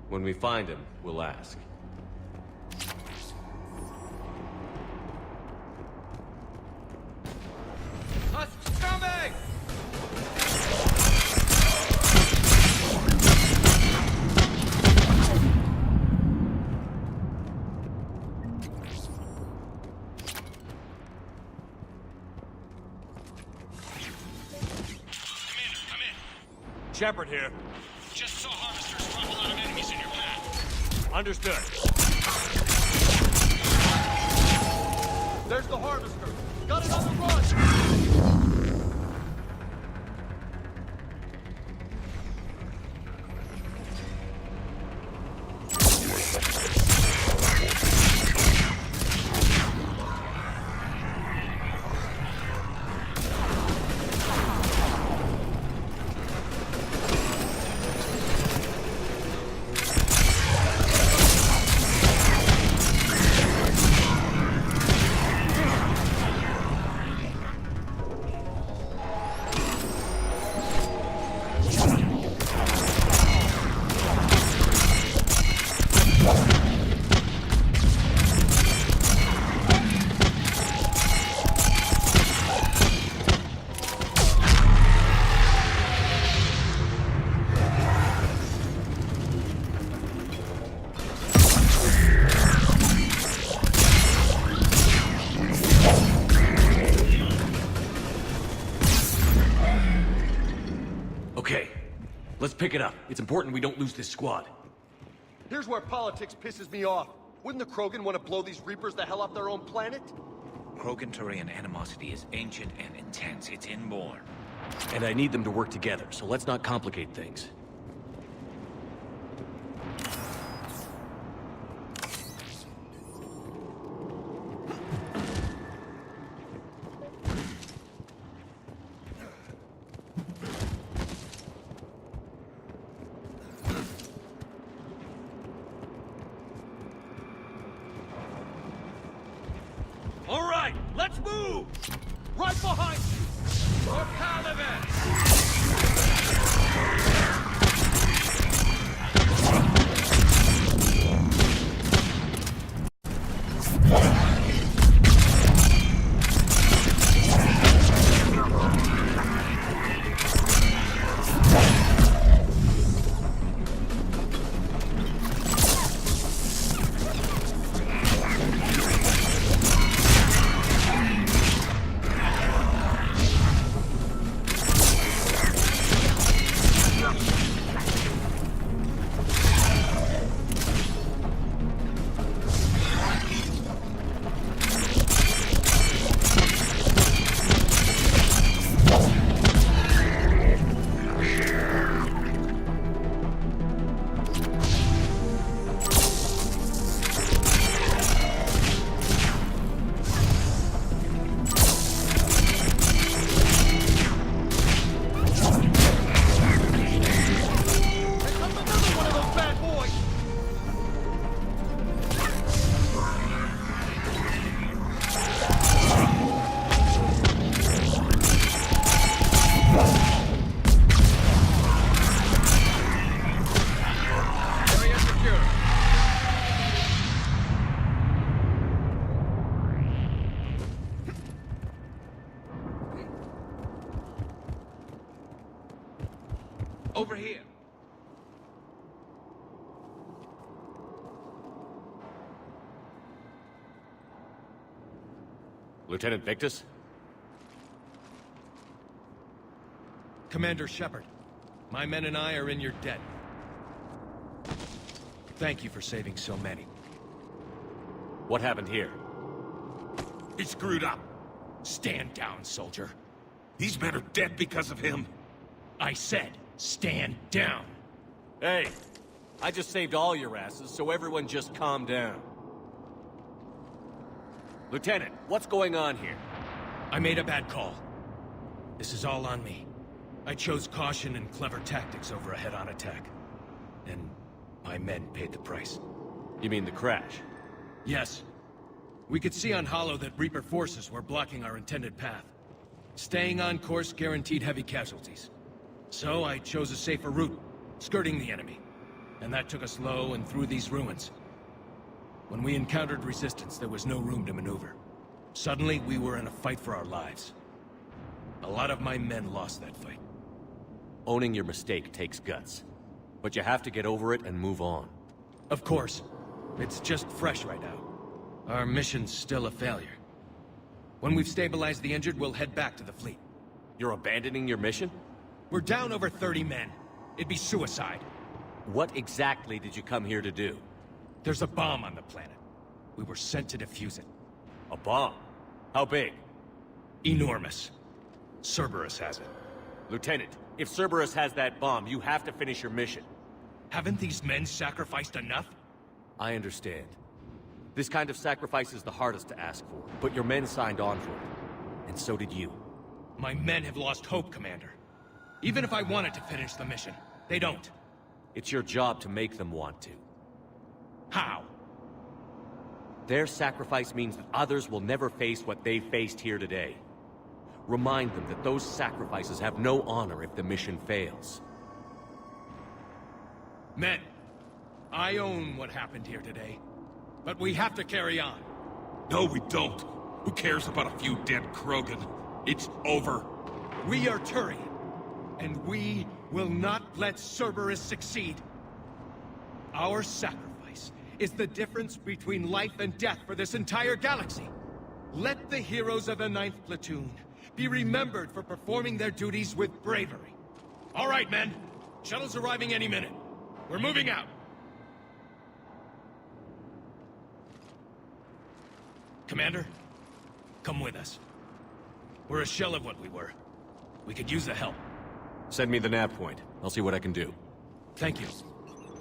When we find him, we'll ask. Husks coming! Shepard here. Just saw harvesters drop a lot of enemies in your path. Understood. There's the harvester. Got it on the run. Let's pick it up. It's important we don't lose this squad. Here's where politics pisses me off. Wouldn't the Krogan want to blow these Reapers the hell off their own planet? Krogan-Turian animosity is ancient and intense. It's inborn. And I need them to work together, so let's not complicate things. All right, let's move! Right behind you! More Over here. Lieutenant Victus? Commander Shepard, my men and I are in your debt. Thank you for saving so many. What happened here? He screwed up. Stand down, soldier. These men are dead because of him. I said, stand down. Hey, I just saved all your asses, so everyone just calm down. Lieutenant, what's going on here? I made a bad call. This is all on me. I chose caution and clever tactics over a head-on attack. And my men paid the price. You mean the crash? Yes. We could see on Hollow that Reaper forces were blocking our intended path. Staying on course guaranteed heavy casualties. So I chose a safer route, skirting the enemy. And that took us low and through these ruins. When we encountered resistance, there was no room to maneuver. Suddenly, we were in a fight for our lives. A lot of my men lost that fight. Owning your mistake takes guts. But you have to get over it and move on. Of course. It's just fresh right now. Our mission's still a failure. When we've stabilized the injured, we'll head back to the fleet. You're abandoning your mission? We're down over 30 men. It'd be suicide. What exactly did you come here to do? There's a bomb on the planet. We were sent to defuse it. A bomb? How big? Enormous. Cerberus has it. Lieutenant, if Cerberus has that bomb, you have to finish your mission. Haven't these men sacrificed enough? I understand. This kind of sacrifice is the hardest to ask for, but your men signed on for it. And so did you. My men have lost hope, Commander. Even if I wanted to finish the mission, they don't. It's your job to make them want to. How? Their sacrifice means that others will never face what they faced here today. Remind them that those sacrifices have no honor if the mission fails. Men, I own what happened here today. But we have to carry on. No, we don't. Who cares about a few dead Krogan? It's over. We are Turian, and we will not let Cerberus succeed. Our sacrifice is the difference between life and death for this entire galaxy. Let the heroes of the 9th Platoon be remembered for performing their duties with bravery. All right, men. Shuttle's arriving any minute. We're moving out. Commander, come with us. We're a shell of what we were. We could use the help. Send me the nav point. I'll see what I can do. Thank you.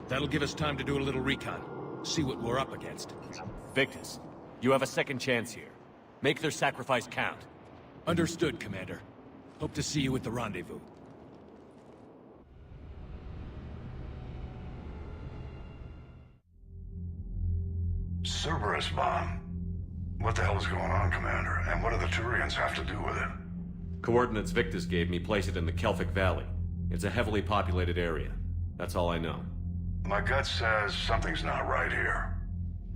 That'll give us time to do a little recon. See what we're up against. Victus, you have a second chance here. Make their sacrifice count. Understood, Commander. Hope to see you at the rendezvous. Cerberus bomb. What the hell is going on, Commander? And what do the Turians have to do with it? Coordinates Victus gave me place it in the Kelphic Valley. It's a heavily populated area. That's all I know. My gut says something's not right here.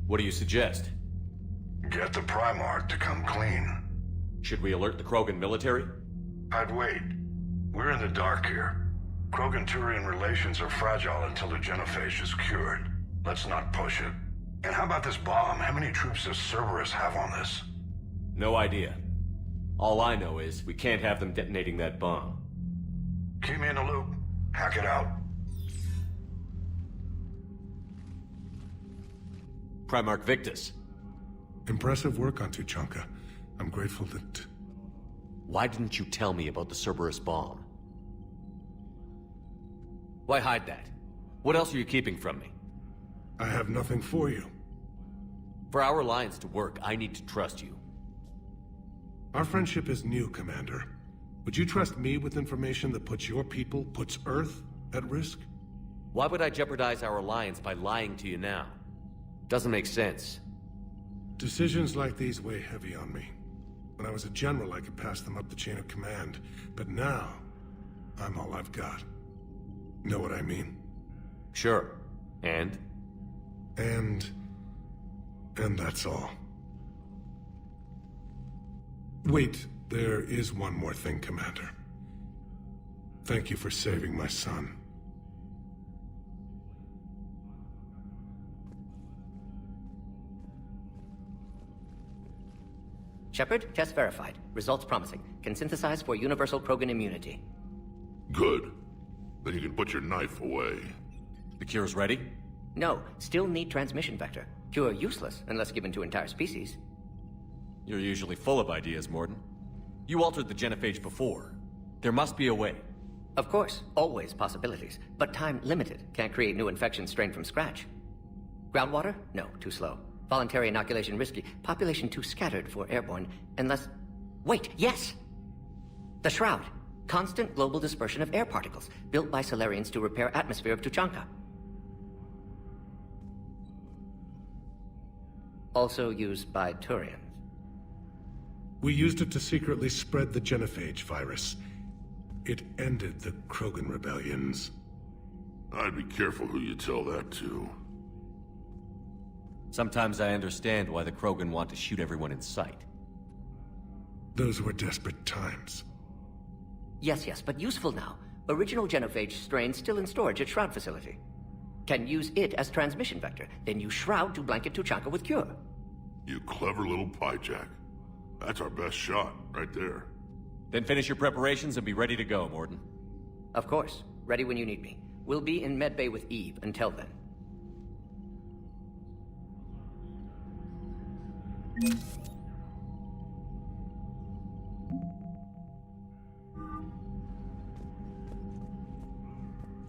What do you suggest? Get the Primarch to come clean. Should we alert the Krogan military? I'd wait. We're in the dark here. Krogan-Turian relations are fragile until the genophage is cured. Let's not push it. And how about this bomb? How many troops does Cerberus have on this? No idea. All I know is we can't have them detonating that bomb. Keep me in the loop. Hack it out. Primarch Victus. Impressive work on Tuchanka. I'm grateful that... Why didn't you tell me about the Cerberus bomb? Why hide that? What else are you keeping from me? I have nothing for you. For our alliance to work, I need to trust you. Our friendship is new, Commander. Would you trust me with information that puts your people, puts Earth, at risk? Why would I jeopardize our alliance by lying to you now? Doesn't make sense. Decisions like these weigh heavy on me. When I was a general, I could pass them up the chain of command. But now, I'm all I've got. Know what I mean? Sure. And that's all. Wait, there is one more thing, Commander. Thank you for saving my son. Shepard, test verified. Results promising. Can synthesize for universal Krogan immunity. Good. Then you can put your knife away. The cure's ready? No, still need transmission vector. Cure useless unless given to entire species. You're usually full of ideas, Morden. You altered the genophage before. There must be a way. Of course, always possibilities, but time limited. Can't create new infection strain from scratch. Groundwater? No, too slow. Voluntary inoculation risky. Population too scattered for airborne, unless... Wait, yes! The Shroud. Constant global dispersion of air particles, built by Solarians to repair atmosphere of Tuchanka. Also used by Turians. We used it to secretly spread the genophage virus. It ended the Krogan rebellions. I'd be careful who you tell that to. Sometimes I understand why the Krogan want to shoot everyone in sight. Those were desperate times. Yes, but useful now. Original genophage strain still in storage at Shroud facility. Can use it as transmission vector, then use Shroud to blanket Tuchanka with cure. You clever little pyjack. That's our best shot, right there. Then finish your preparations and be ready to go, Morden. Of course. Ready when you need me. We'll be in medbay with Eve until then.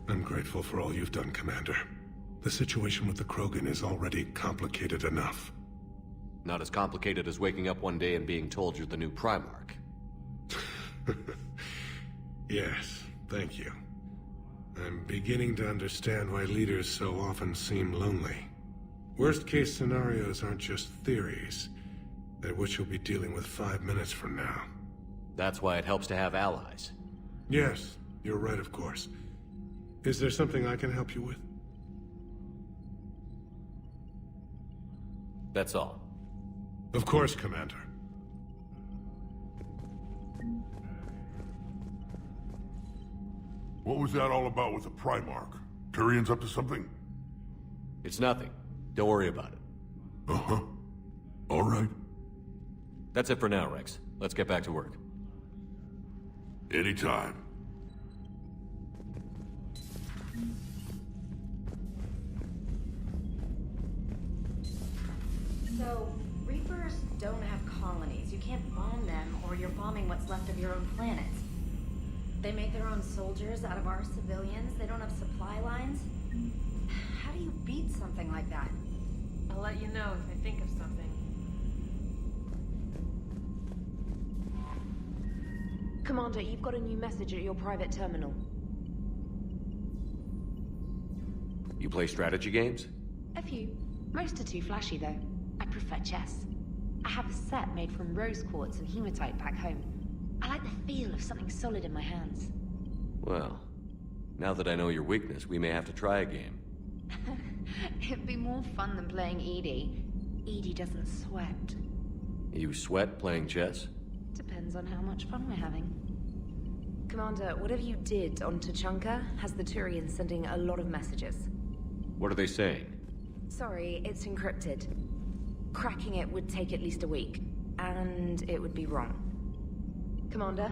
I'm grateful for all you've done, Commander. The situation with the Krogan is already complicated enough. Not as complicated as waking up one day and being told you're the new Primarch. Yes, thank you. I'm beginning to understand why leaders so often seem lonely. Worst-case scenarios aren't just theories. They're what you'll be dealing with 5 minutes from now. That's why it helps to have allies. Yes, you're right, of course. Is there something I can help you with? That's all. Of course, Commander. What was that all about with the Primarch? Turian's up to something? It's nothing. Don't worry about it. Uh-huh. All right. That's it for now, Rex. Let's get back to work. Anytime. So, Reapers don't have colonies. You can't bomb them, or you're bombing what's left of your own planet. They make their own soldiers out of our civilians. They don't have supply lines. How do you beat something like that? I'll let you know if I think of something. Commander, you've got a new message at your private terminal. You play strategy games? A few. Most are too flashy, though. I prefer chess. I have a set made from rose quartz and hematite back home. I like the feel of something solid in my hands. Well, now that I know your weakness, we may have to try a game. It'd be more fun than playing Edie. Edie doesn't sweat. You sweat playing chess? Depends on how much fun we're having. Commander, whatever you did on Tuchanka has the Turian sending a lot of messages. What are they saying? Sorry, it's encrypted. Cracking it would take at least a week, and it would be wrong. Commander?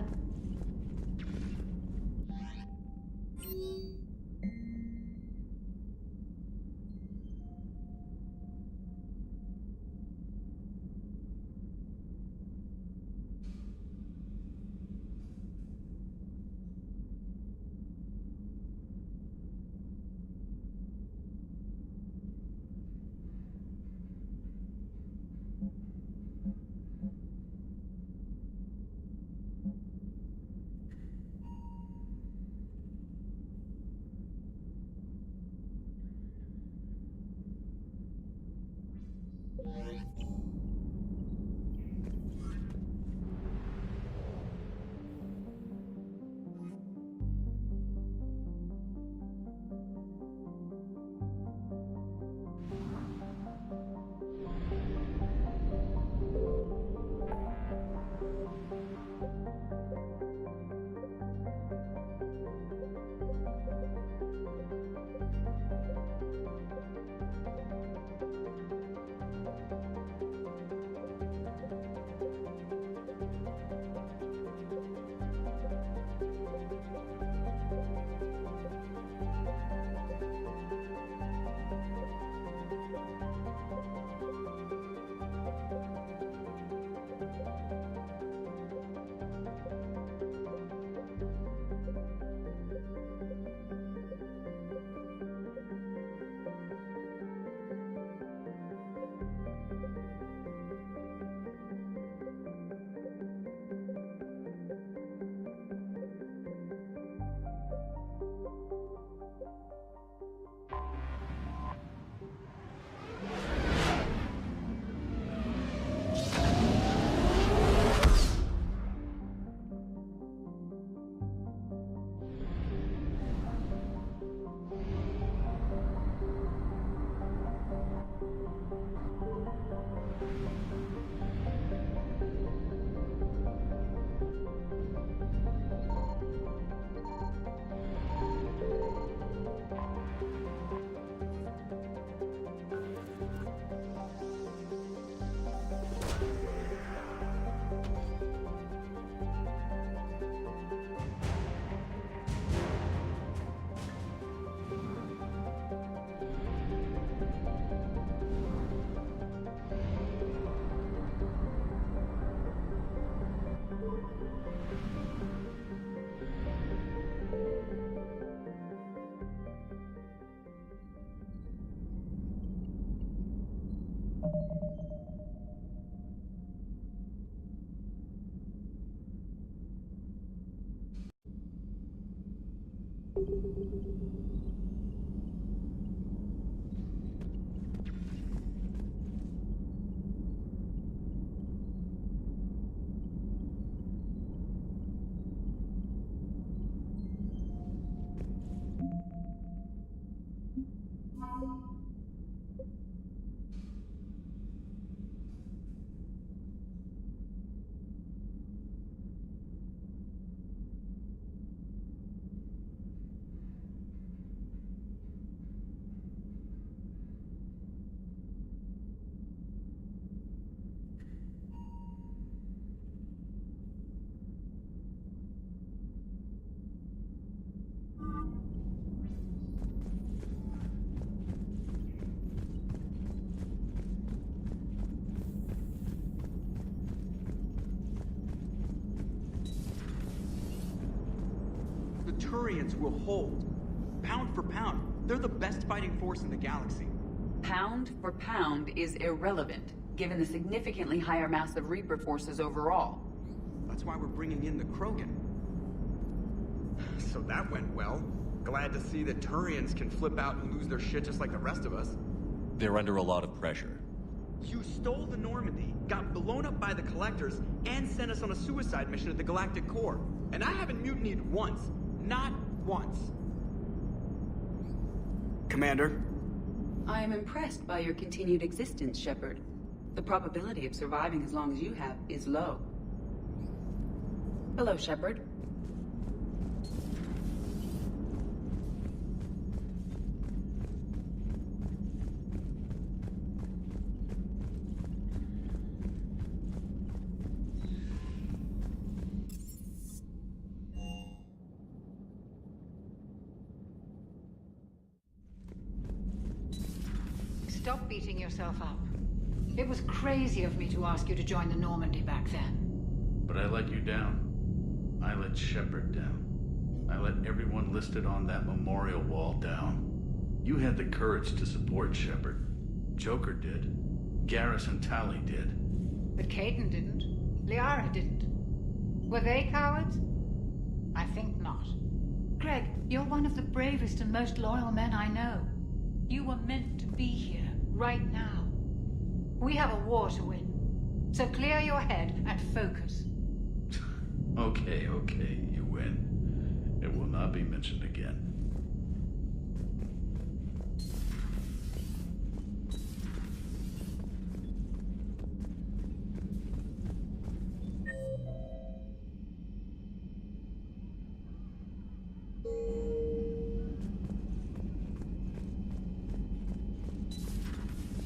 Turians will hold. Pound for pound, they're the best fighting force in the galaxy. Pound for pound is irrelevant, given the significantly higher mass of Reaper forces overall. That's why we're bringing in the Krogan. So that went well. Glad to see that Turians can flip out and lose their shit just like the rest of us. They're under a lot of pressure. You stole the Normandy, got blown up by the Collectors, and sent us on a suicide mission at the Galactic Core. And I haven't mutinied once. Not once. Commander? I am impressed by your continued existence, Shepard. The probability of surviving as long as you have is low. Hello, Shepard. Stop beating yourself up. It was crazy of me to ask you to join the Normandy back then. But I let you down. I let Shepard down. I let everyone listed on that memorial wall down. You had the courage to support Shepard. Joker did. Garrus and Tali did. But Caden didn't. Liara didn't. Were they cowards? I think not. Greg, you're one of the bravest and most loyal men I know. You were meant to be here, right now. We have a war to win. So clear your head and focus. Okay, you win. It will not be mentioned again.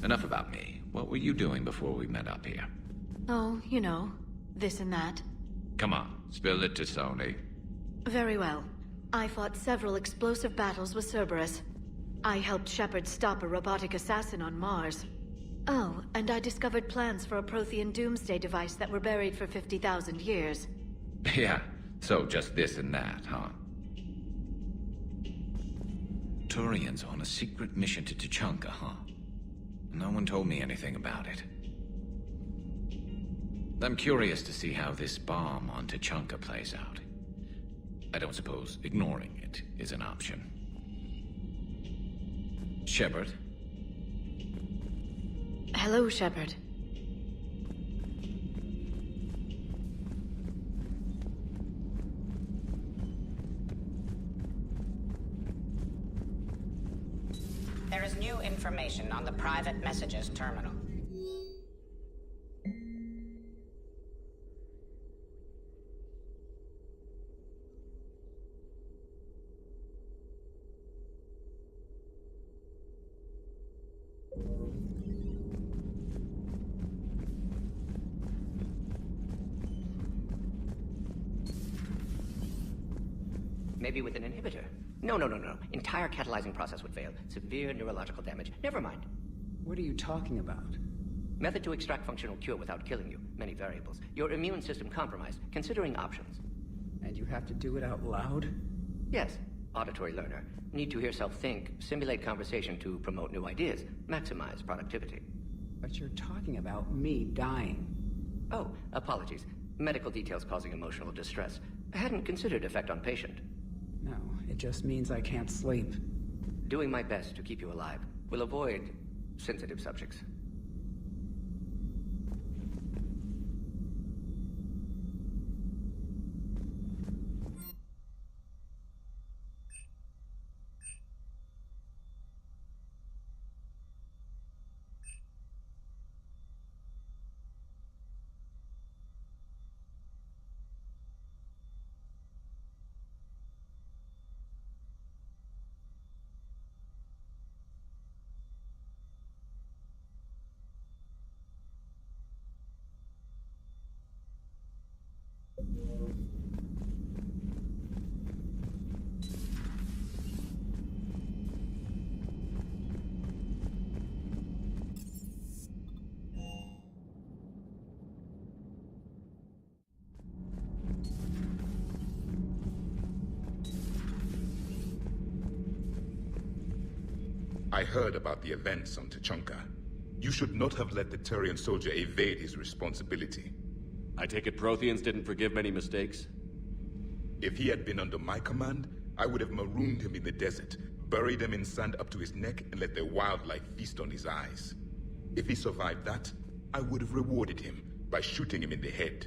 Enough about me. What were you doing before we met up here? Oh, you know, this and that. Come on, spill it to Sony. Very well. I fought several explosive battles with Cerberus. I helped Shepard stop a robotic assassin on Mars. Oh, and I discovered plans for a Prothean doomsday device that were buried for 50,000 years. Yeah, so just this and that, huh? Turian's on a secret mission to Tuchanka, huh? No one told me anything about it. I'm curious to see how this bomb on Tuchanka plays out. I don't suppose ignoring it is an option. Shepard? Hello, Shepard. There is new information on the private messages terminal. Maybe with an inhibitor. No. Entire catalyzing process would fail. Severe neurological damage. Never mind. What are you talking about? Method to extract functional cure without killing you. Many variables. Your immune system compromised. Considering options. And you have to do it out loud? Yes. Auditory learner. Need to hear self think. Simulate conversation to promote new ideas. Maximize productivity. But you're talking about me dying. Oh, apologies. Medical details causing emotional distress. Hadn't considered effect on patient. No, it just means I can't sleep. Doing my best to keep you alive. Will avoid sensitive subjects. I heard about the events on Tuchanka. You should not have let the Turian soldier evade his responsibility. I take it Protheans didn't forgive many mistakes? If he had been under my command, I would have marooned him in the desert, buried him in sand up to his neck, and let the wildlife feast on his eyes. If he survived that, I would have rewarded him by shooting him in the head.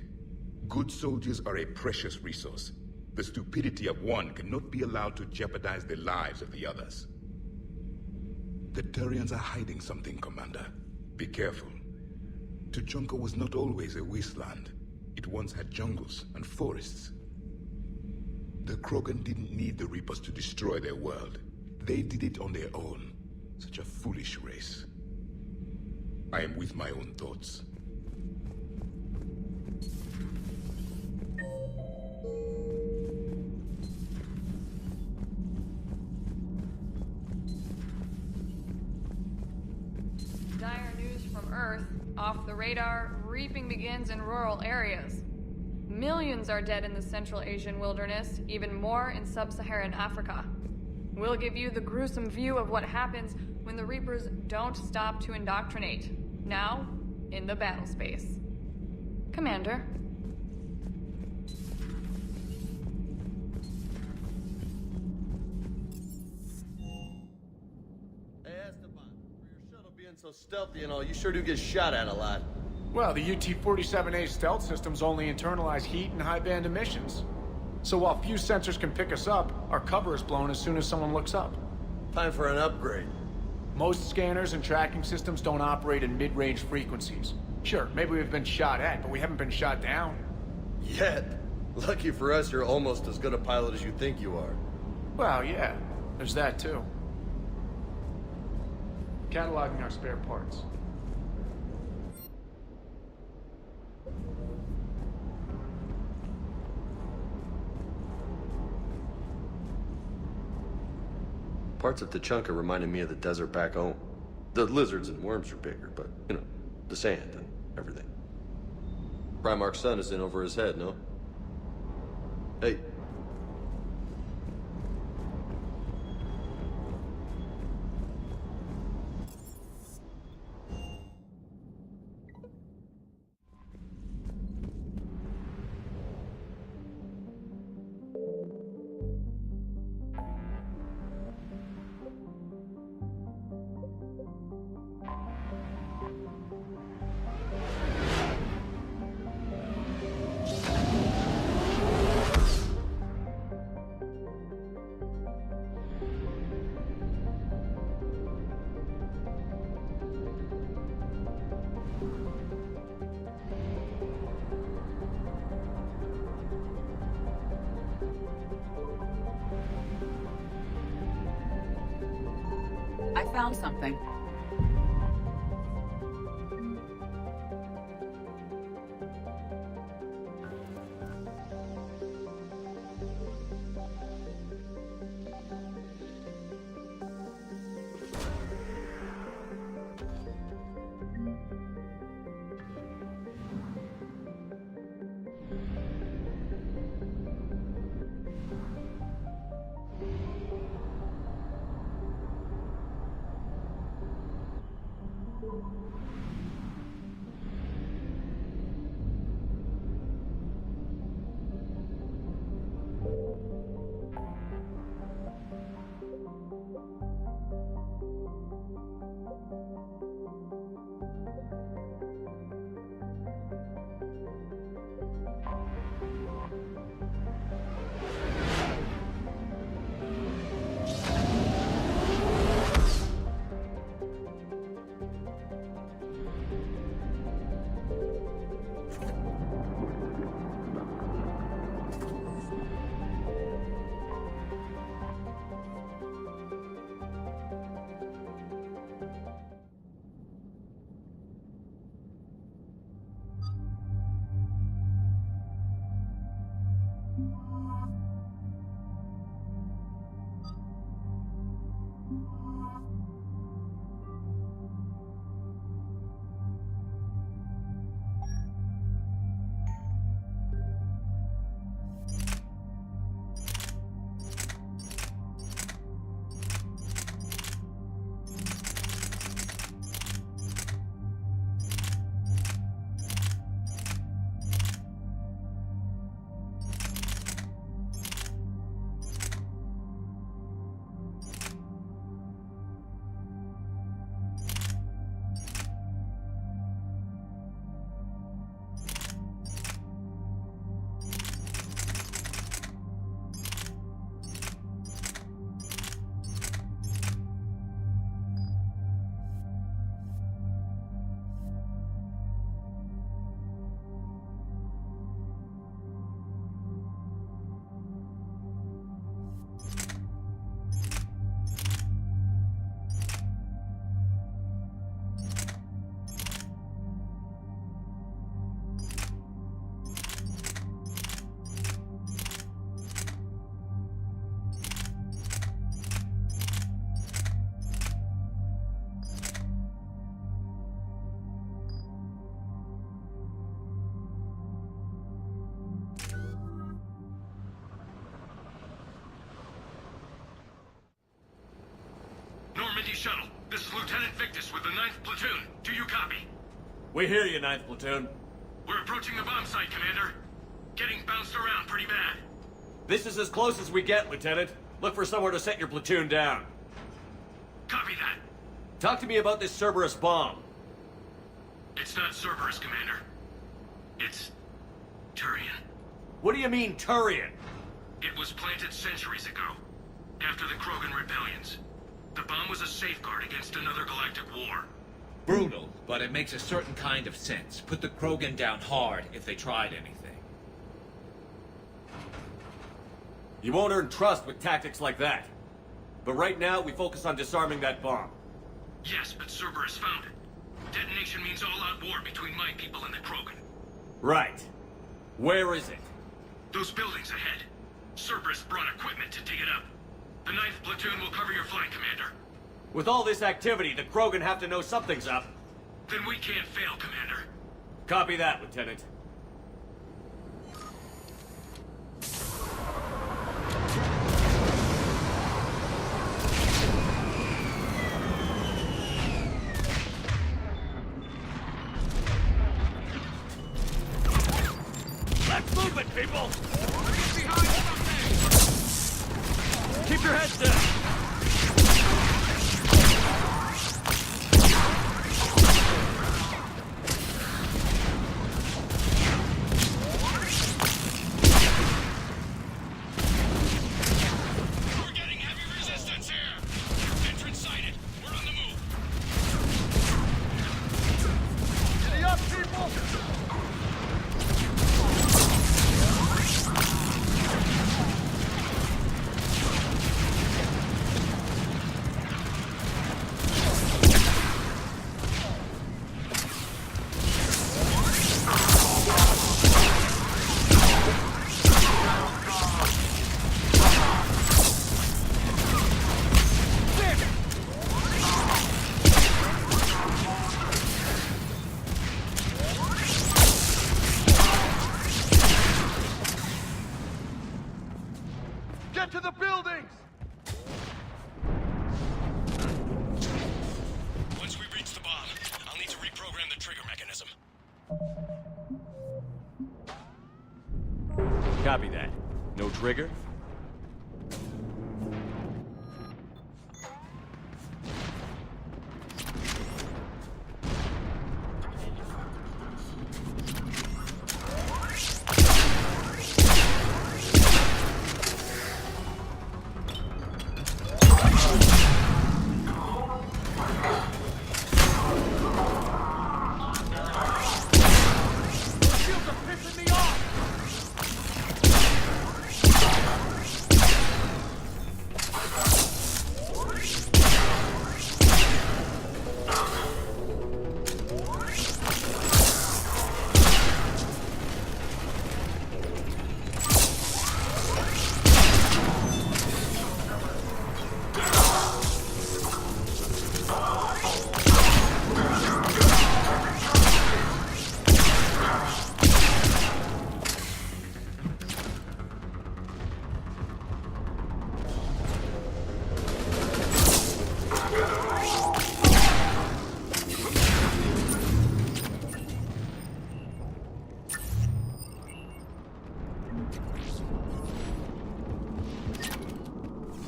Good soldiers are a precious resource. The stupidity of one cannot be allowed to jeopardize the lives of the others. The Turians are hiding something, Commander. Be careful. Tuchanka was not always a wasteland. It once had jungles and forests. The Krogan didn't need the Reapers to destroy their world. They did it on their own. Such a foolish race. I am with my own thoughts. Dire news from Earth. Off the radar, reaping begins in rural areas. Millions are dead in the Central Asian wilderness, even more in sub-Saharan Africa. We'll give you the gruesome view of what happens when the Reapers don't stop to indoctrinate. Now, in the battle space. Commander. Hey, Esteban, for your shuttle being so stealthy and all, you sure do get shot at a lot. Well, the UT-47A stealth systems only internalize heat and high-band emissions. So while few sensors can pick us up, our cover is blown as soon as someone looks up. Time for an upgrade. Most scanners and tracking systems don't operate in mid-range frequencies. Sure, maybe we've been shot at, but we haven't been shot down. Yet. Lucky for us, you're almost as good a pilot as you think you are. Well, yeah. There's that, too. Cataloging our spare parts. Parts of Tuchanka reminded me of the desert back home. The lizards and worms are bigger, but, you know, the sand and everything. Primarch's sun is in over his head, no? Hey. I found something. shuttle. This is Lieutenant Victus with the 9th Platoon. Do you copy? We hear you, 9th Platoon. We're approaching the bomb site, Commander. Getting bounced around pretty bad. This is as close as we get, Lieutenant. Look for somewhere to set your platoon down. Copy that. Talk to me about this Cerberus bomb. It's not Cerberus, Commander. It's Turian. What do you mean, Turian? It was planted centuries ago, after the Krogan rebellions. The bomb was a safeguard against another galactic war. Brutal, but it makes a certain kind of sense. Put the Krogan down hard if they tried anything. You won't earn trust with tactics like that. But right now, we focus on disarming that bomb. Yes, but Cerberus found it. Detonation means all-out war between my people and the Krogan. Right. Where is it? Those buildings ahead. Cerberus brought equipment to dig it up. The 9th Platoon will cover your flank, Commander. With all this activity, the Krogan have to know something's up. Then we can't fail, Commander. Copy that, Lieutenant. Let's move it, people! Get behind something! Keep your heads down! Get to the buildings! Once we reach the bomb, I'll need to reprogram the trigger mechanism. Copy that. No trigger?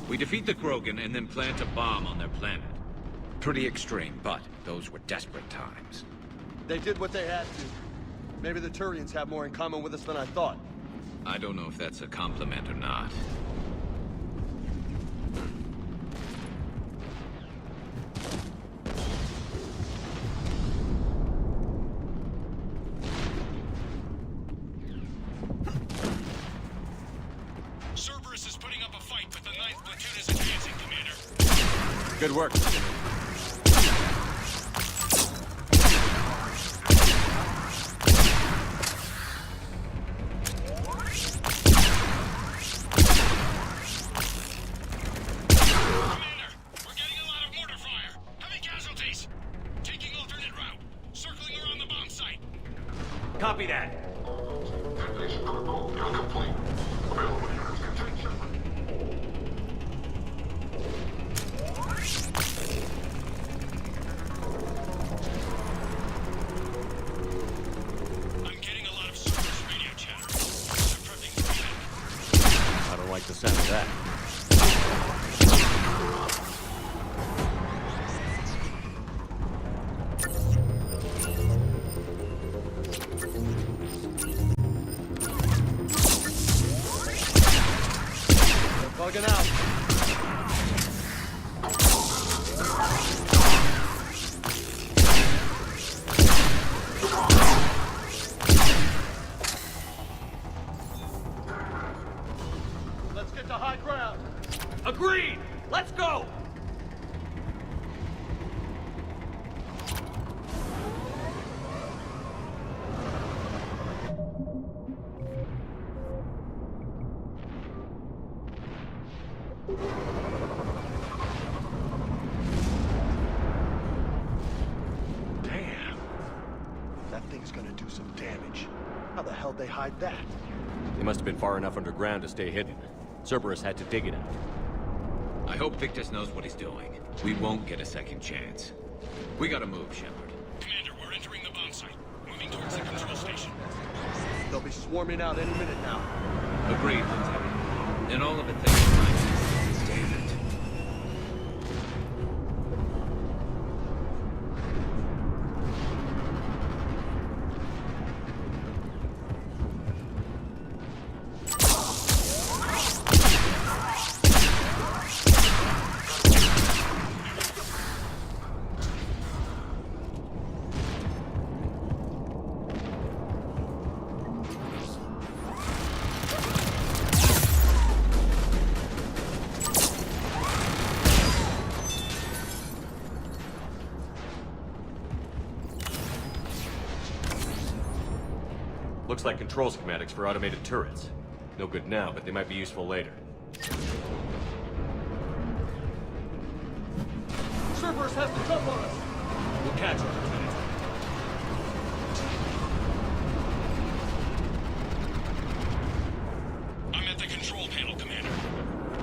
We defeat the Krogan and then plant a bomb on their planet. Pretty extreme, but those were desperate times. They did what they had to. Maybe the Turians have more in common with us than I thought. I don't know if that's a compliment or not. Cerberus is putting up a fight, but the 9th Platoon is advancing, Commander. Good work. Copy that. Detonation protocol incomplete. Available units contain shipment. the sound of that. Bugging out. Let's get to high ground. Agreed! Let's go! Damn. That thing's gonna do some damage. How the hell they hide that? They must have been far enough underground to stay hidden. Cerberus had to dig it out. I hope Victus knows what he's doing. We won't get a second chance. We gotta move, Shepard. Commander, we're entering the bomb site. Moving towards the control station. They'll be swarming out any minute now. Agreed, Lieutenant. And all of it takes time. Damn it. Looks like control schematics for automated turrets. No good now, but they might be useful later. Cerberus has the jump on us! We'll catch him, Lieutenant. I'm at the control panel, Commander.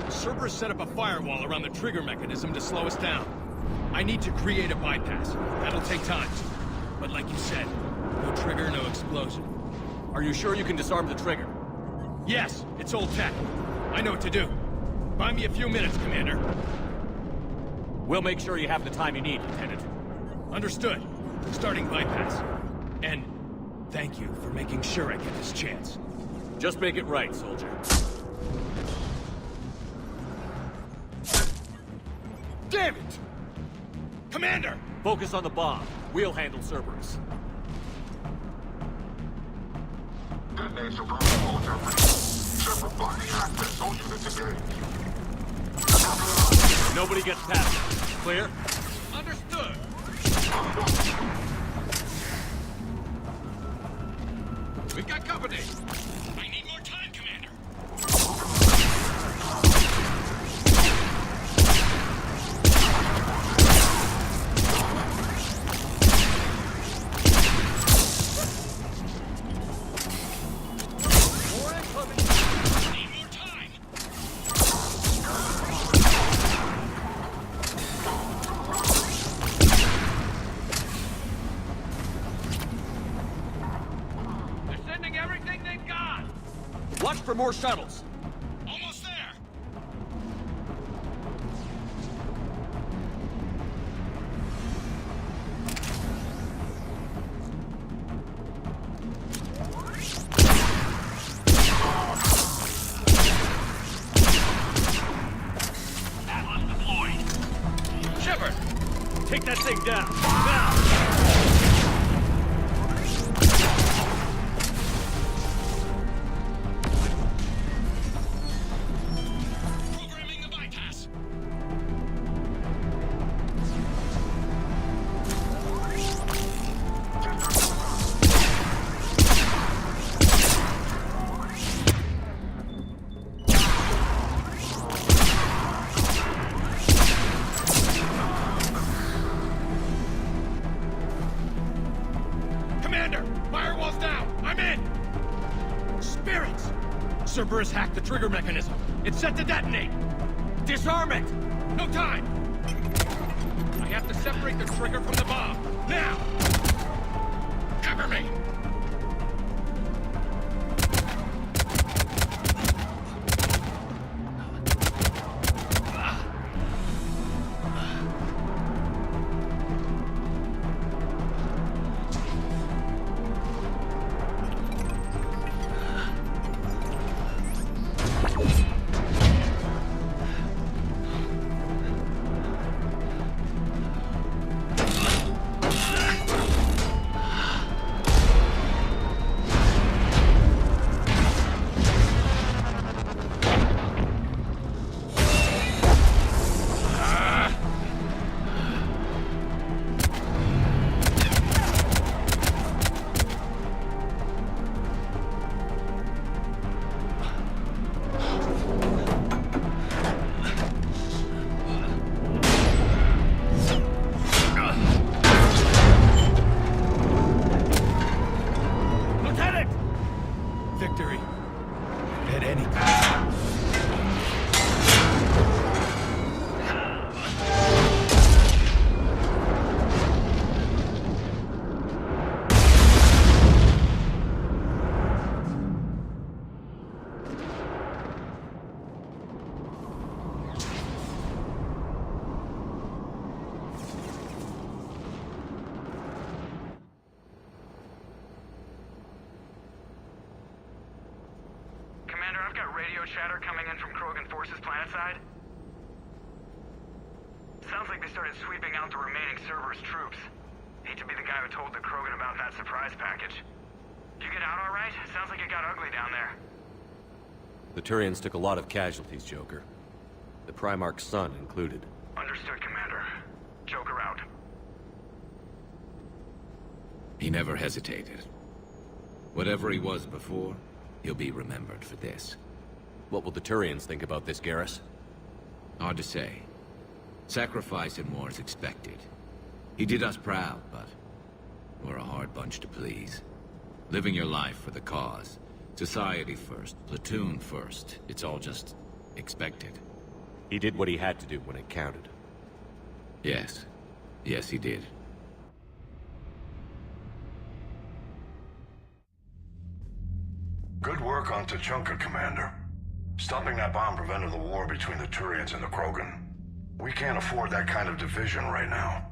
Cerberus set up a firewall around the trigger mechanism to slow us down. I need to create a bypass. That'll take time. But like you said, no trigger, no explosion. Are you sure you can disarm the trigger? Yes, it's old tech. I know what to do. Buy me a few minutes, Commander. We'll make sure you have the time you need, Lieutenant. Understood. Starting bypass. And thank you for making sure I get this chance. Just make it right, soldier. Damn it! Commander! Focus on the bomb. We'll handle Cerberus. Detonates around the whole temple. Shepard blocking access. All units engaged. Nobody gets past it. Clear? Understood. We've got company. I need more time, Commander. Watch for more shuttles. Almost there. Atlas deployed. Shepard, take that thing down. Now! Cerberus hacked the trigger mechanism. It's set to detonate. Disarm it! No time! I have to separate the trigger from the bomb. Now! Cover me! victory. At any cost. Chatter coming in from Krogan forces planetside. Sounds like they started sweeping out the remaining Cerberus troops. Hate to be the guy who told the Krogan about that surprise package. Did you get out all right? Sounds like it got ugly down there. The Turians took a lot of casualties, Joker. The Primarch's son included. Understood, Commander. Joker out. He never hesitated. Whatever he was before, he'll be remembered for this. What will the Turians think about this, Garrus? Hard to say. Sacrifice in war is expected. He did us proud, but we're a hard bunch to please. Living your life for the cause. Society first, platoon first. It's all just expected. He did what he had to do when it counted. Yes. Yes, he did. Good work on Tuchanka, Commander. Stopping that bomb prevented the war between the Turians and the Krogan. We can't afford that kind of division right now.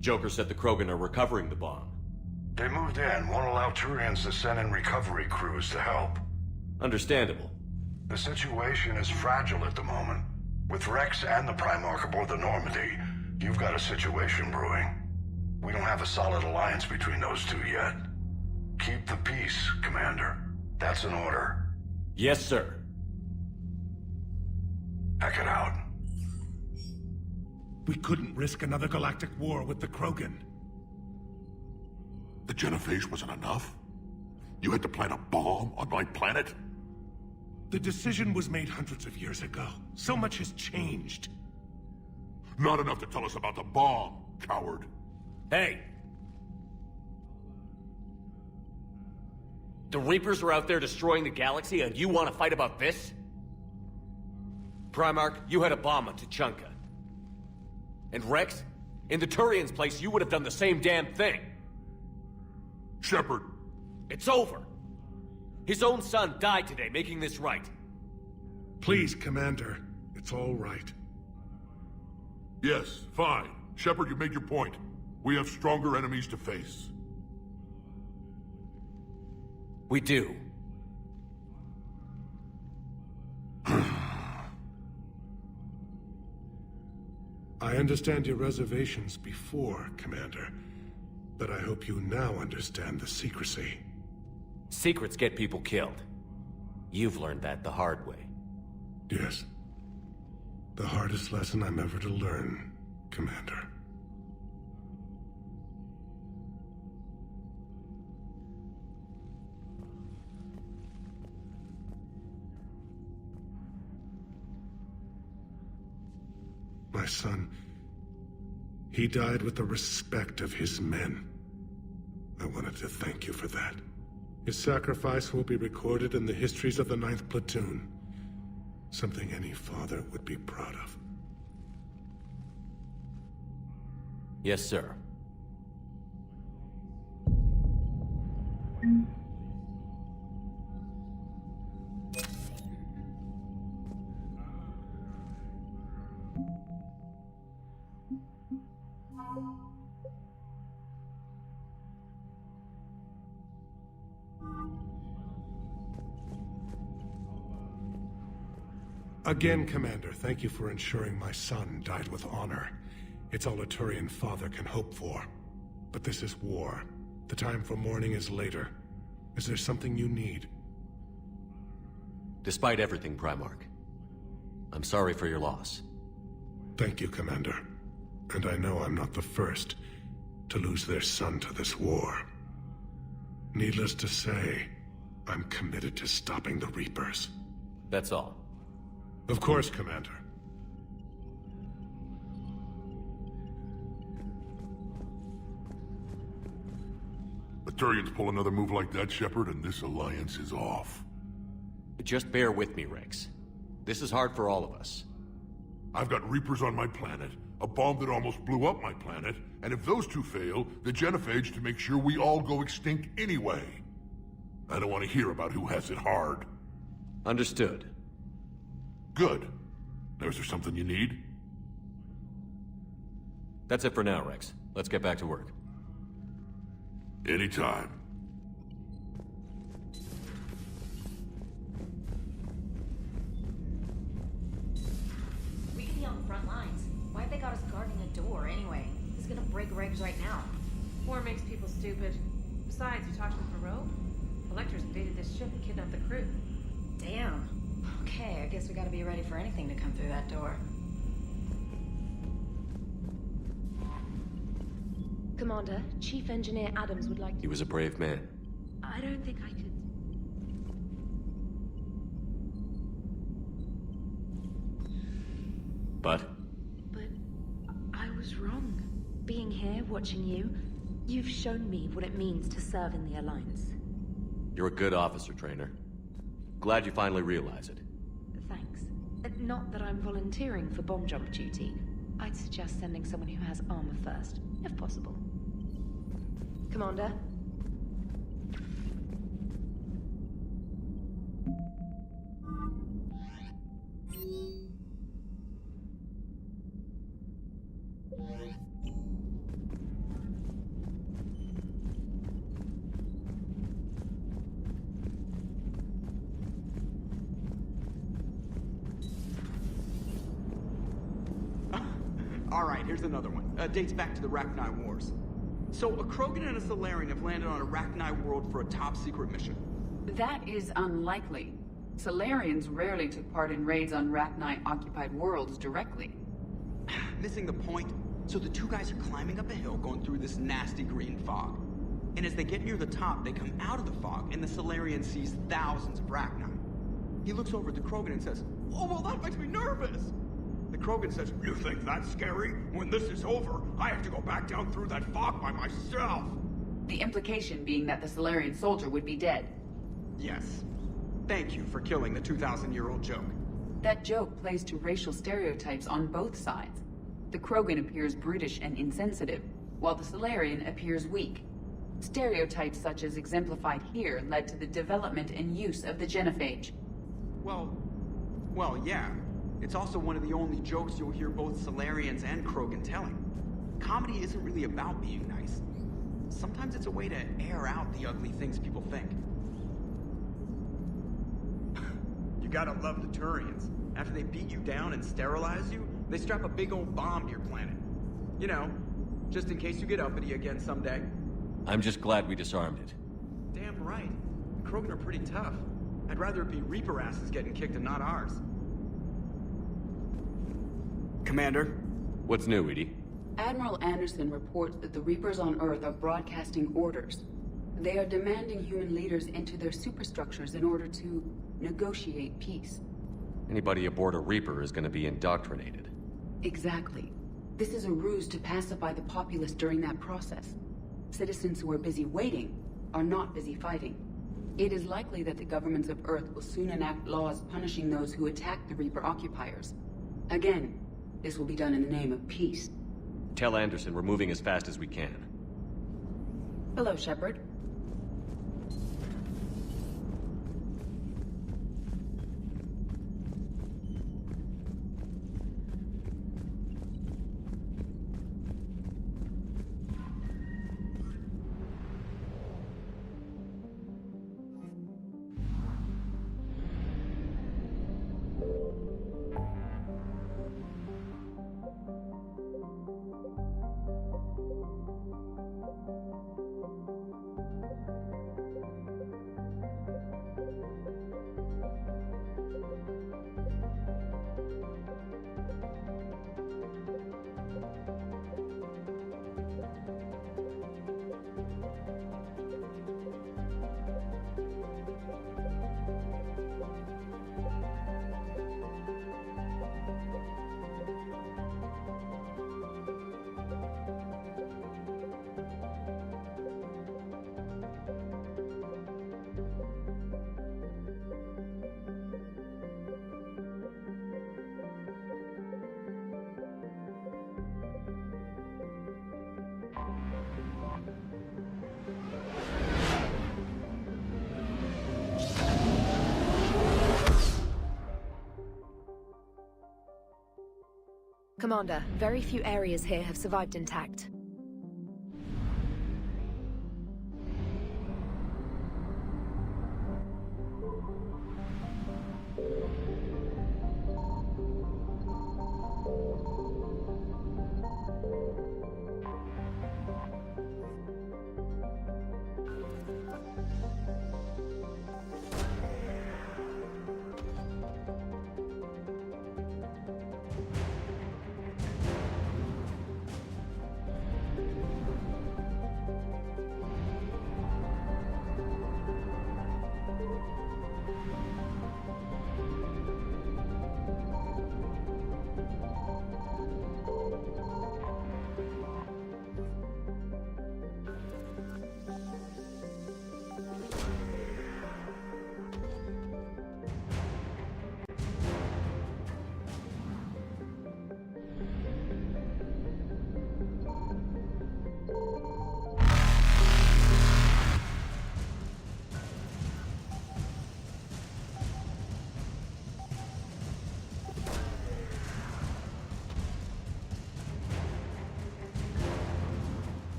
Joker said the Krogan are recovering the bomb. They moved in, won't allow Turians to send in recovery crews to help. Understandable. The situation is fragile at the moment. With WREX and the Primarch aboard the Normandy, you've got a situation brewing. We don't have a solid alliance between those two yet. Keep the peace, Commander. That's an order. Yes, sir. Heck it out. We couldn't risk another galactic war with the Krogan. The genophage wasn't enough? You had to plant a bomb on my planet? The decision was made hundreds of years ago. So much has changed. Not enough to tell us about the bomb, coward. Hey! The Reapers are out there destroying the galaxy, and you want to fight about this? Primarch, you had a bomb on Tuchanka. And Rex, in the Turian's place, you would have done the same damn thing. Shepard. It's over. His own son died today, making this right. Please, Commander. It's all right. Yes, fine. Shepard, you made your point. We have stronger enemies to face. We do. I understand your reservations before, Commander, but I hope you now understand the secrecy. Secrets get people killed. You've learned that the hard way. Yes. The hardest lesson I'm ever to learn, Commander. My son, he died with the respect of his men. I wanted to thank you for that. His sacrifice will be recorded in the histories of the 9th Platoon. Something any father would be proud of. Yes, sir. Again, Commander, thank you for ensuring my son died with honor. It's all a Turian father can hope for. But this is war. The time for mourning is later. Is there something you need? Despite everything, Primarch, I'm sorry for your loss. Thank you, Commander. And I know I'm not the first to lose their son to this war. Needless to say, I'm committed to stopping the Reapers. That's all. Of course, Commander. The Turians pull another move like that, Shepard, and this alliance is off. Just bear with me, Rex. This is hard for all of us. I've got Reapers on my planet, a bomb that almost blew up my planet, and if those two fail, the genophage to make sure we all go extinct anyway. I don't want to hear about who has it hard. Understood. Good. Now, is there something you need? That's it for now, Rex. Let's get back to work. Anytime. We could be on the front lines. Why have they got us guarding a door anyway? Who's gonna break regs right now? War makes people stupid. Besides, you talked with Moreau? Collectors invaded this ship and kidnapped the crew. Damn. Okay, I guess we gotta be ready for anything to come through that door. Commander, Chief Engineer Adams would like to... He was a brave man. I don't think I could... But I was wrong. Being here, watching you, you've shown me what it means to serve in the Alliance. you're a good officer, Trainer. Glad you finally realize it. Thanks. Not that I'm volunteering for bomb jump duty. I'd suggest sending someone who has armor first, if possible. Commander? Alright, here's another one. Dates back to the Rachni Wars. So, a Krogan and a Salarian have landed on a Rachni world for a top-secret mission. That is unlikely. Salarians rarely took part in raids on Rachni-occupied worlds directly. Missing the point. So the two guys are climbing up a hill going through this nasty green fog. And as they get near the top, they come out of the fog, and the Salarian sees thousands of Rachni. He looks over at the Krogan and says, "Oh, well, that makes me nervous!" The Krogan says, "You think that's scary? When this is over, I have to go back down through that fog by myself." The implication being that the Salarian soldier would be dead. Yes. Thank you for killing the 2,000-year-old joke. That joke plays to racial stereotypes on both sides. The Krogan appears brutish and insensitive, while the Salarian appears weak. Stereotypes such as exemplified here led to the development and use of the genophage. Well, yeah. It's also one of the only jokes you'll hear both Salarians and Krogan telling. Comedy isn't really about being nice. Sometimes it's a way to air out the ugly things people think. You gotta love the Turians. After they beat you down and sterilize you, they strap a big old bomb to your planet. You know, just in case you get uppity again someday. I'm just glad we disarmed it. Damn right. The Krogan are pretty tough. I'd rather it be Reaper asses getting kicked and not ours. Commander? What's new, Edie? Admiral Anderson reports that the Reapers on Earth are broadcasting orders. They are demanding human leaders into their superstructures in order to negotiate peace. Anybody aboard a Reaper is going to be indoctrinated. Exactly. This is a ruse to pacify the populace during that process. Citizens who are busy waiting are not busy fighting. It is likely that the governments of Earth will soon enact laws punishing those who attack the Reaper occupiers. Again, this will be done in the name of peace. Tell Anderson we're moving as fast as we can. Hello, Shepard. Commander, very few areas here have survived intact.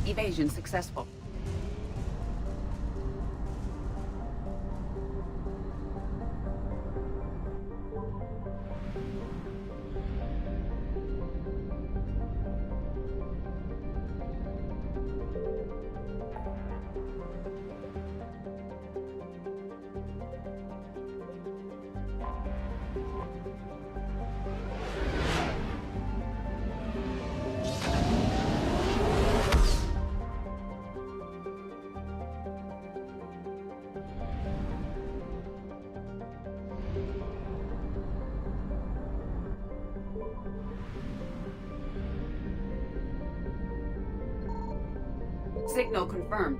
Evasion successful. Signal confirmed.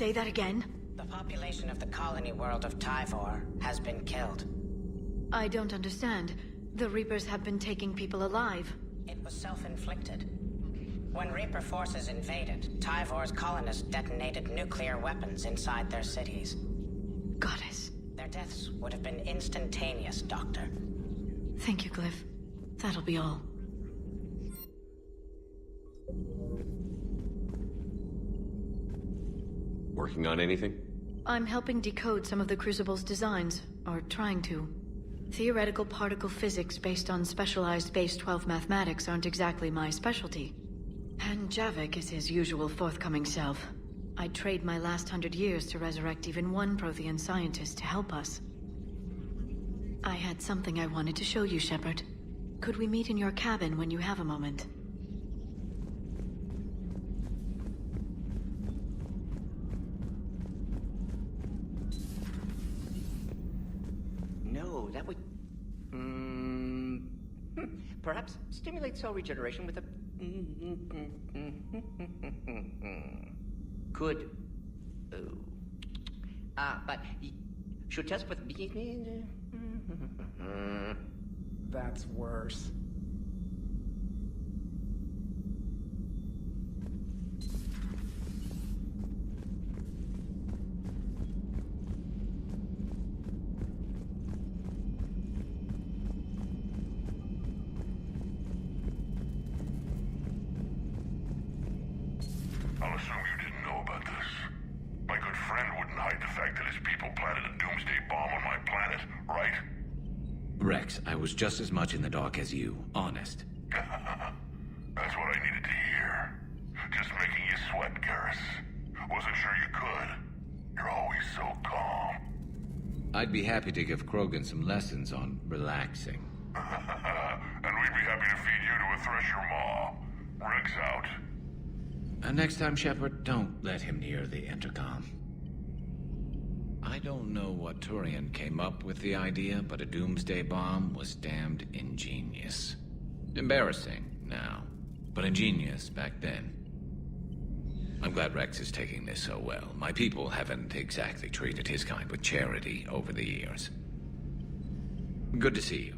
Say that again? The population of the colony world of Tyvor has been killed. I don't understand. The Reapers have been taking people alive. It was self-inflicted. When Reaper forces invaded, Tyvor's colonists detonated nuclear weapons inside their cities. Goddess. Their deaths would have been instantaneous, Doctor. Thank you, Glyph. That'll be all. Working on anything? I'm helping decode some of the Crucible's designs, or trying to. Theoretical particle physics based on specialized base 12 mathematics aren't exactly my specialty. And Javik is his usual forthcoming self. I'd trade my last 100 years to resurrect even one Prothean scientist to help us. I had something I wanted to show you, Shepard. Could we meet in your cabin when you have a moment? No, that would... Perhaps stimulate cell regeneration with a... Could... but... Should test with... That's worse. I'll assume you didn't know about this. My good friend wouldn't hide the fact that his people planted a doomsday bomb on my planet, right? Rex, I was just as much in the dark as you, honest. That's what I needed to hear. Just making you sweat, Garrus. Wasn't sure you could. You're always so calm. I'd be happy to give Krogan some lessons on relaxing. And we'd be happy to feed you to a thresher maw. Rex out. Next time, Shepard, don't let him near the intercom. I don't know what Turian came up with the idea, but a doomsday bomb was damned ingenious. Embarrassing now, but ingenious back then. I'm glad Rex is taking this so well. My people haven't exactly treated his kind with charity over the years. Good to see you.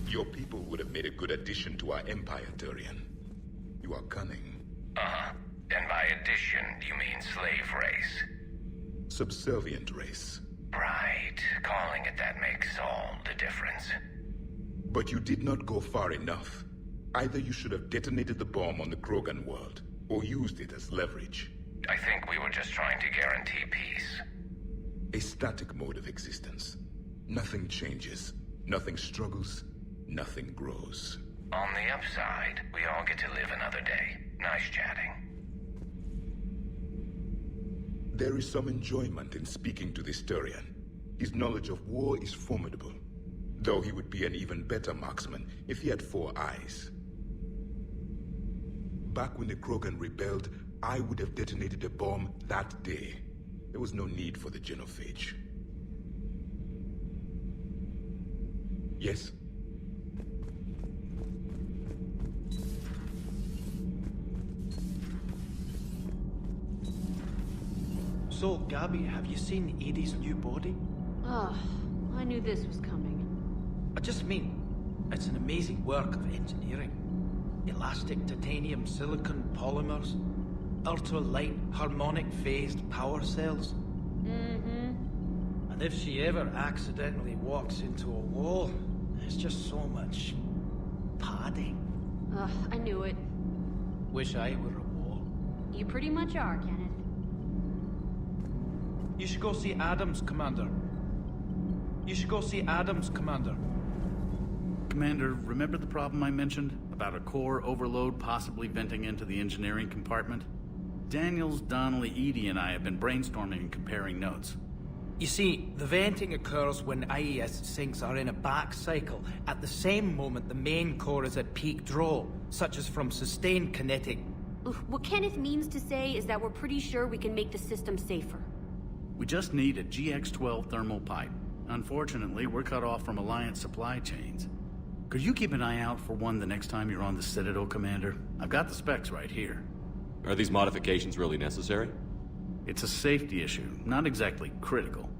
Your people would have made a good addition to our empire, Turian. You are cunning. Uh-huh. And by addition, you mean slave race? Subservient race. Right. Calling it that makes all the difference. But you did not go far enough. Either you should have detonated the bomb on the Krogan world, or used it as leverage. I think we were just trying to guarantee peace. A static mode of existence. Nothing changes, nothing struggles, nothing grows. On the upside, we all get to live another day. Nice chatting. There is some enjoyment in speaking to this Turian. His knowledge of war is formidable, though he would be an even better marksman if he had 4 eyes. Back when the Krogan rebelled, I would have detonated a bomb that day. There was no need for the genophage. Yes? So, Gabby, have you seen Edie's new body? Oh, I knew this was coming. I just mean, it's an amazing work of engineering. Elastic titanium silicon polymers, ultra-light harmonic phased power cells. Mm-hmm. And if she ever accidentally walks into a wall, there's just so much padding. Ugh, I knew it. Wish I were a wall. You pretty much are, Kenneth. You should go see Adams, Commander. You should go see Adams, Commander. Commander, remember the problem I mentioned? About a core overload possibly venting into the engineering compartment? Daniels, Donnelly, Edie, and I have been brainstorming and comparing notes. You see, the venting occurs when IES sinks are in a back cycle, at the same moment the main core is at peak draw, such as from sustained kinetic. What Kenneth means to say is that we're pretty sure we can make the system safer. We just need a GX-12 thermal pipe. Unfortunately, we're cut off from Alliance supply chains. Could you keep an eye out for one the next time you're on the Citadel, Commander? I've got the specs right here. Are these modifications really necessary? It's a safety issue, not exactly critical.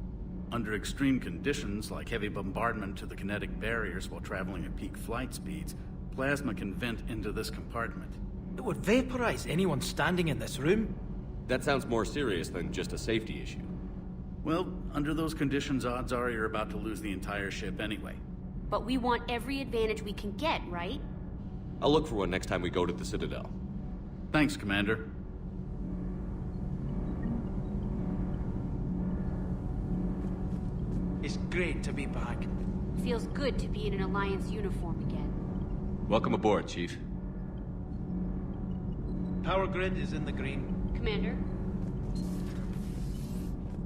Under extreme conditions, like heavy bombardment to the kinetic barriers while traveling at peak flight speeds, plasma can vent into this compartment. It would vaporize anyone standing in this room. That sounds more serious than just a safety issue. Well, under those conditions, odds are you're about to lose the entire ship anyway. But we want every advantage we can get, right? I'll look for one next time we go to the Citadel. Thanks, Commander. It's great to be back. Feels good to be in an Alliance uniform again. Welcome aboard, Chief. Power grid is in the green. Commander?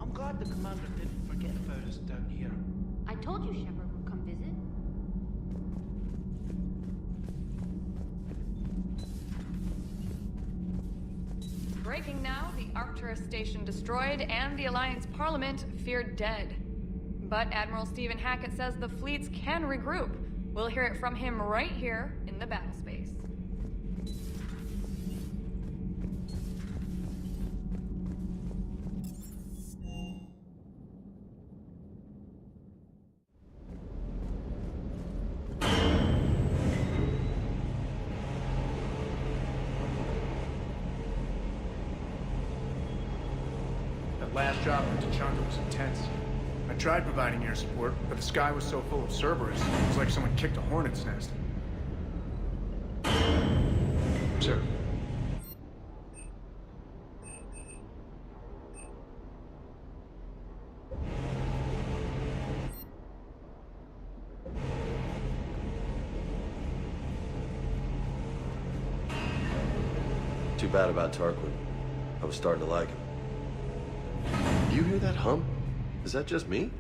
I'm glad the commander didn't forget about us down here. I told you Shepard would come visit. Breaking now, the Arcturus station destroyed and the Alliance Parliament feared dead. But Admiral Stephen Hackett says the fleets can regroup. We'll hear it from him right here in the battle space. That last job in Tuchanka was intense. I tried providing air support, but the sky was so full of Cerberus, it was like someone kicked a hornet's nest. Sir. Too bad about Tarquin. I was starting to like him. Do you hear that hum? Is that just me?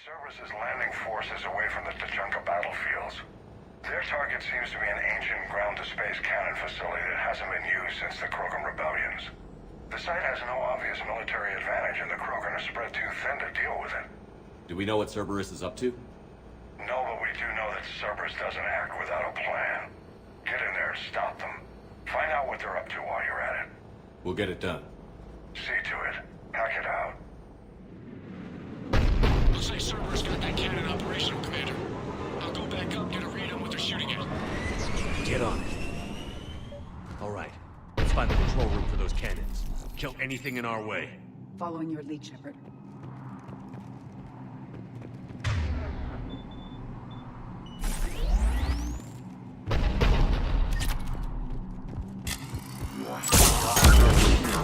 Cerberus is landing forces away from the Tuchanka battlefields. Their target seems to be an ancient ground-to-space cannon facility that hasn't been used since the Krogan rebellions. The site has no obvious military advantage, and the Krogan are spread too thin to deal with it. Do we know what Cerberus is up to? No, but we do know that Cerberus doesn't act without a plan. Get in there and stop them. Find out what they're up to while you're at it. We'll get it done. See to it. Hack it out. Looks like Cerberus got that cannon operational, Commander. I'll go back up, get a read on what they're shooting at. Get on it. All right. Let's find the control room for those cannons. Kill anything in our way. Following your lead, Shepard.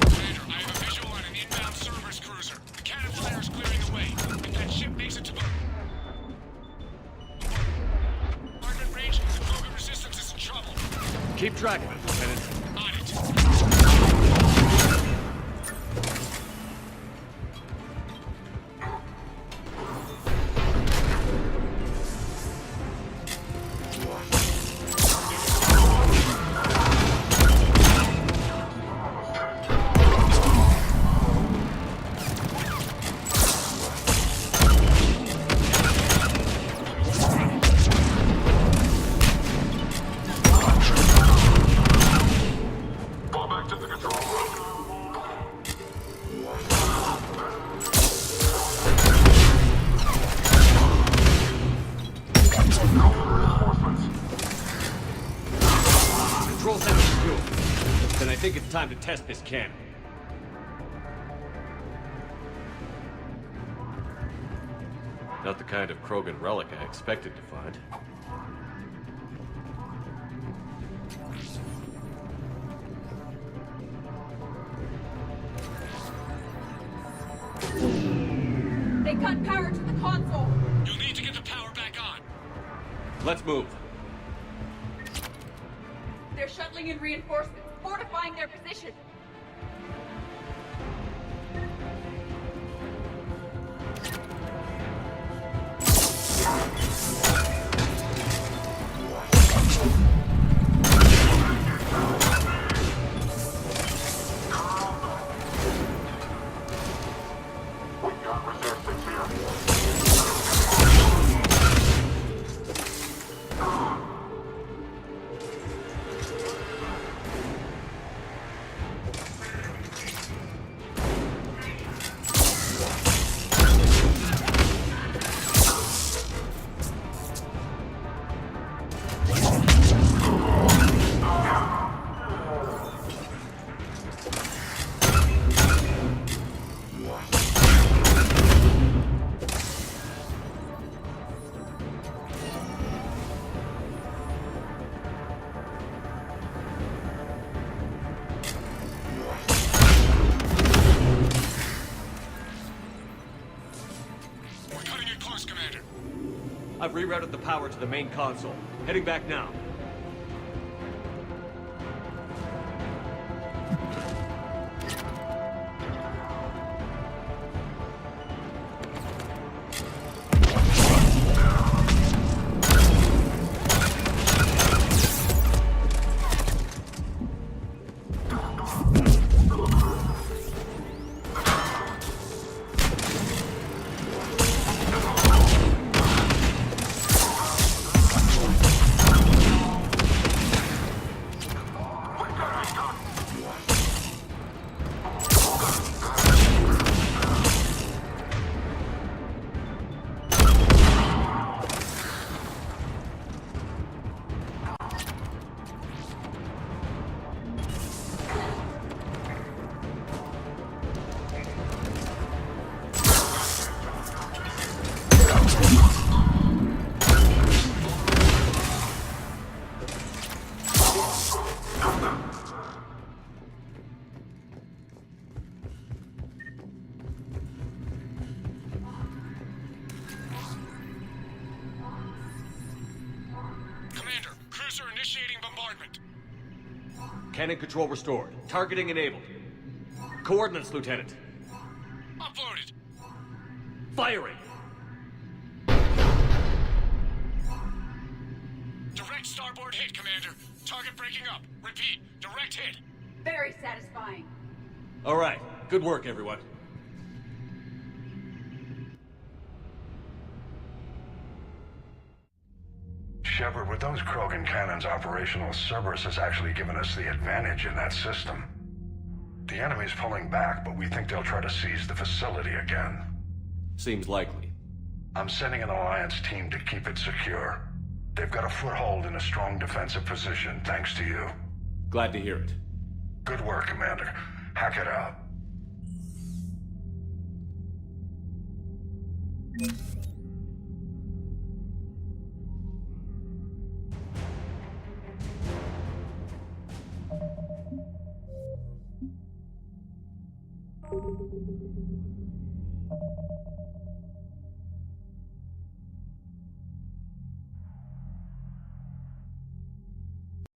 Commander, I have a visual on an inbound Cerberus cruiser. The cannon flare is clearing the way. If that ship makes it to the... target range, the Krogan resistance is in trouble. Keep track of it, Lieutenant. On it. Time to test this cannon. Not the kind of Krogan relic I expected to find. They cut power to the console. You'll need to get the power back on. Let's move. They're shuttling in reinforcements, fortifying their position. I've rerouted the power to the main console. Heading back now. Cannon control restored. Targeting enabled. Coordinates, Lieutenant. Uploaded. Firing! Starboard hit, Commander. Target breaking up. Repeat, direct hit. Very satisfying. All right. Good work, everyone. Shepard, with those Krogan cannons operational, Cerberus has actually given us the advantage in that system. The enemy's pulling back, but we think they'll try to seize the facility again. Seems likely. I'm sending an Alliance team to keep it secure. They've got a foothold in a strong defensive position, thanks to you. Glad to hear it. Good work, Commander. Hack it out.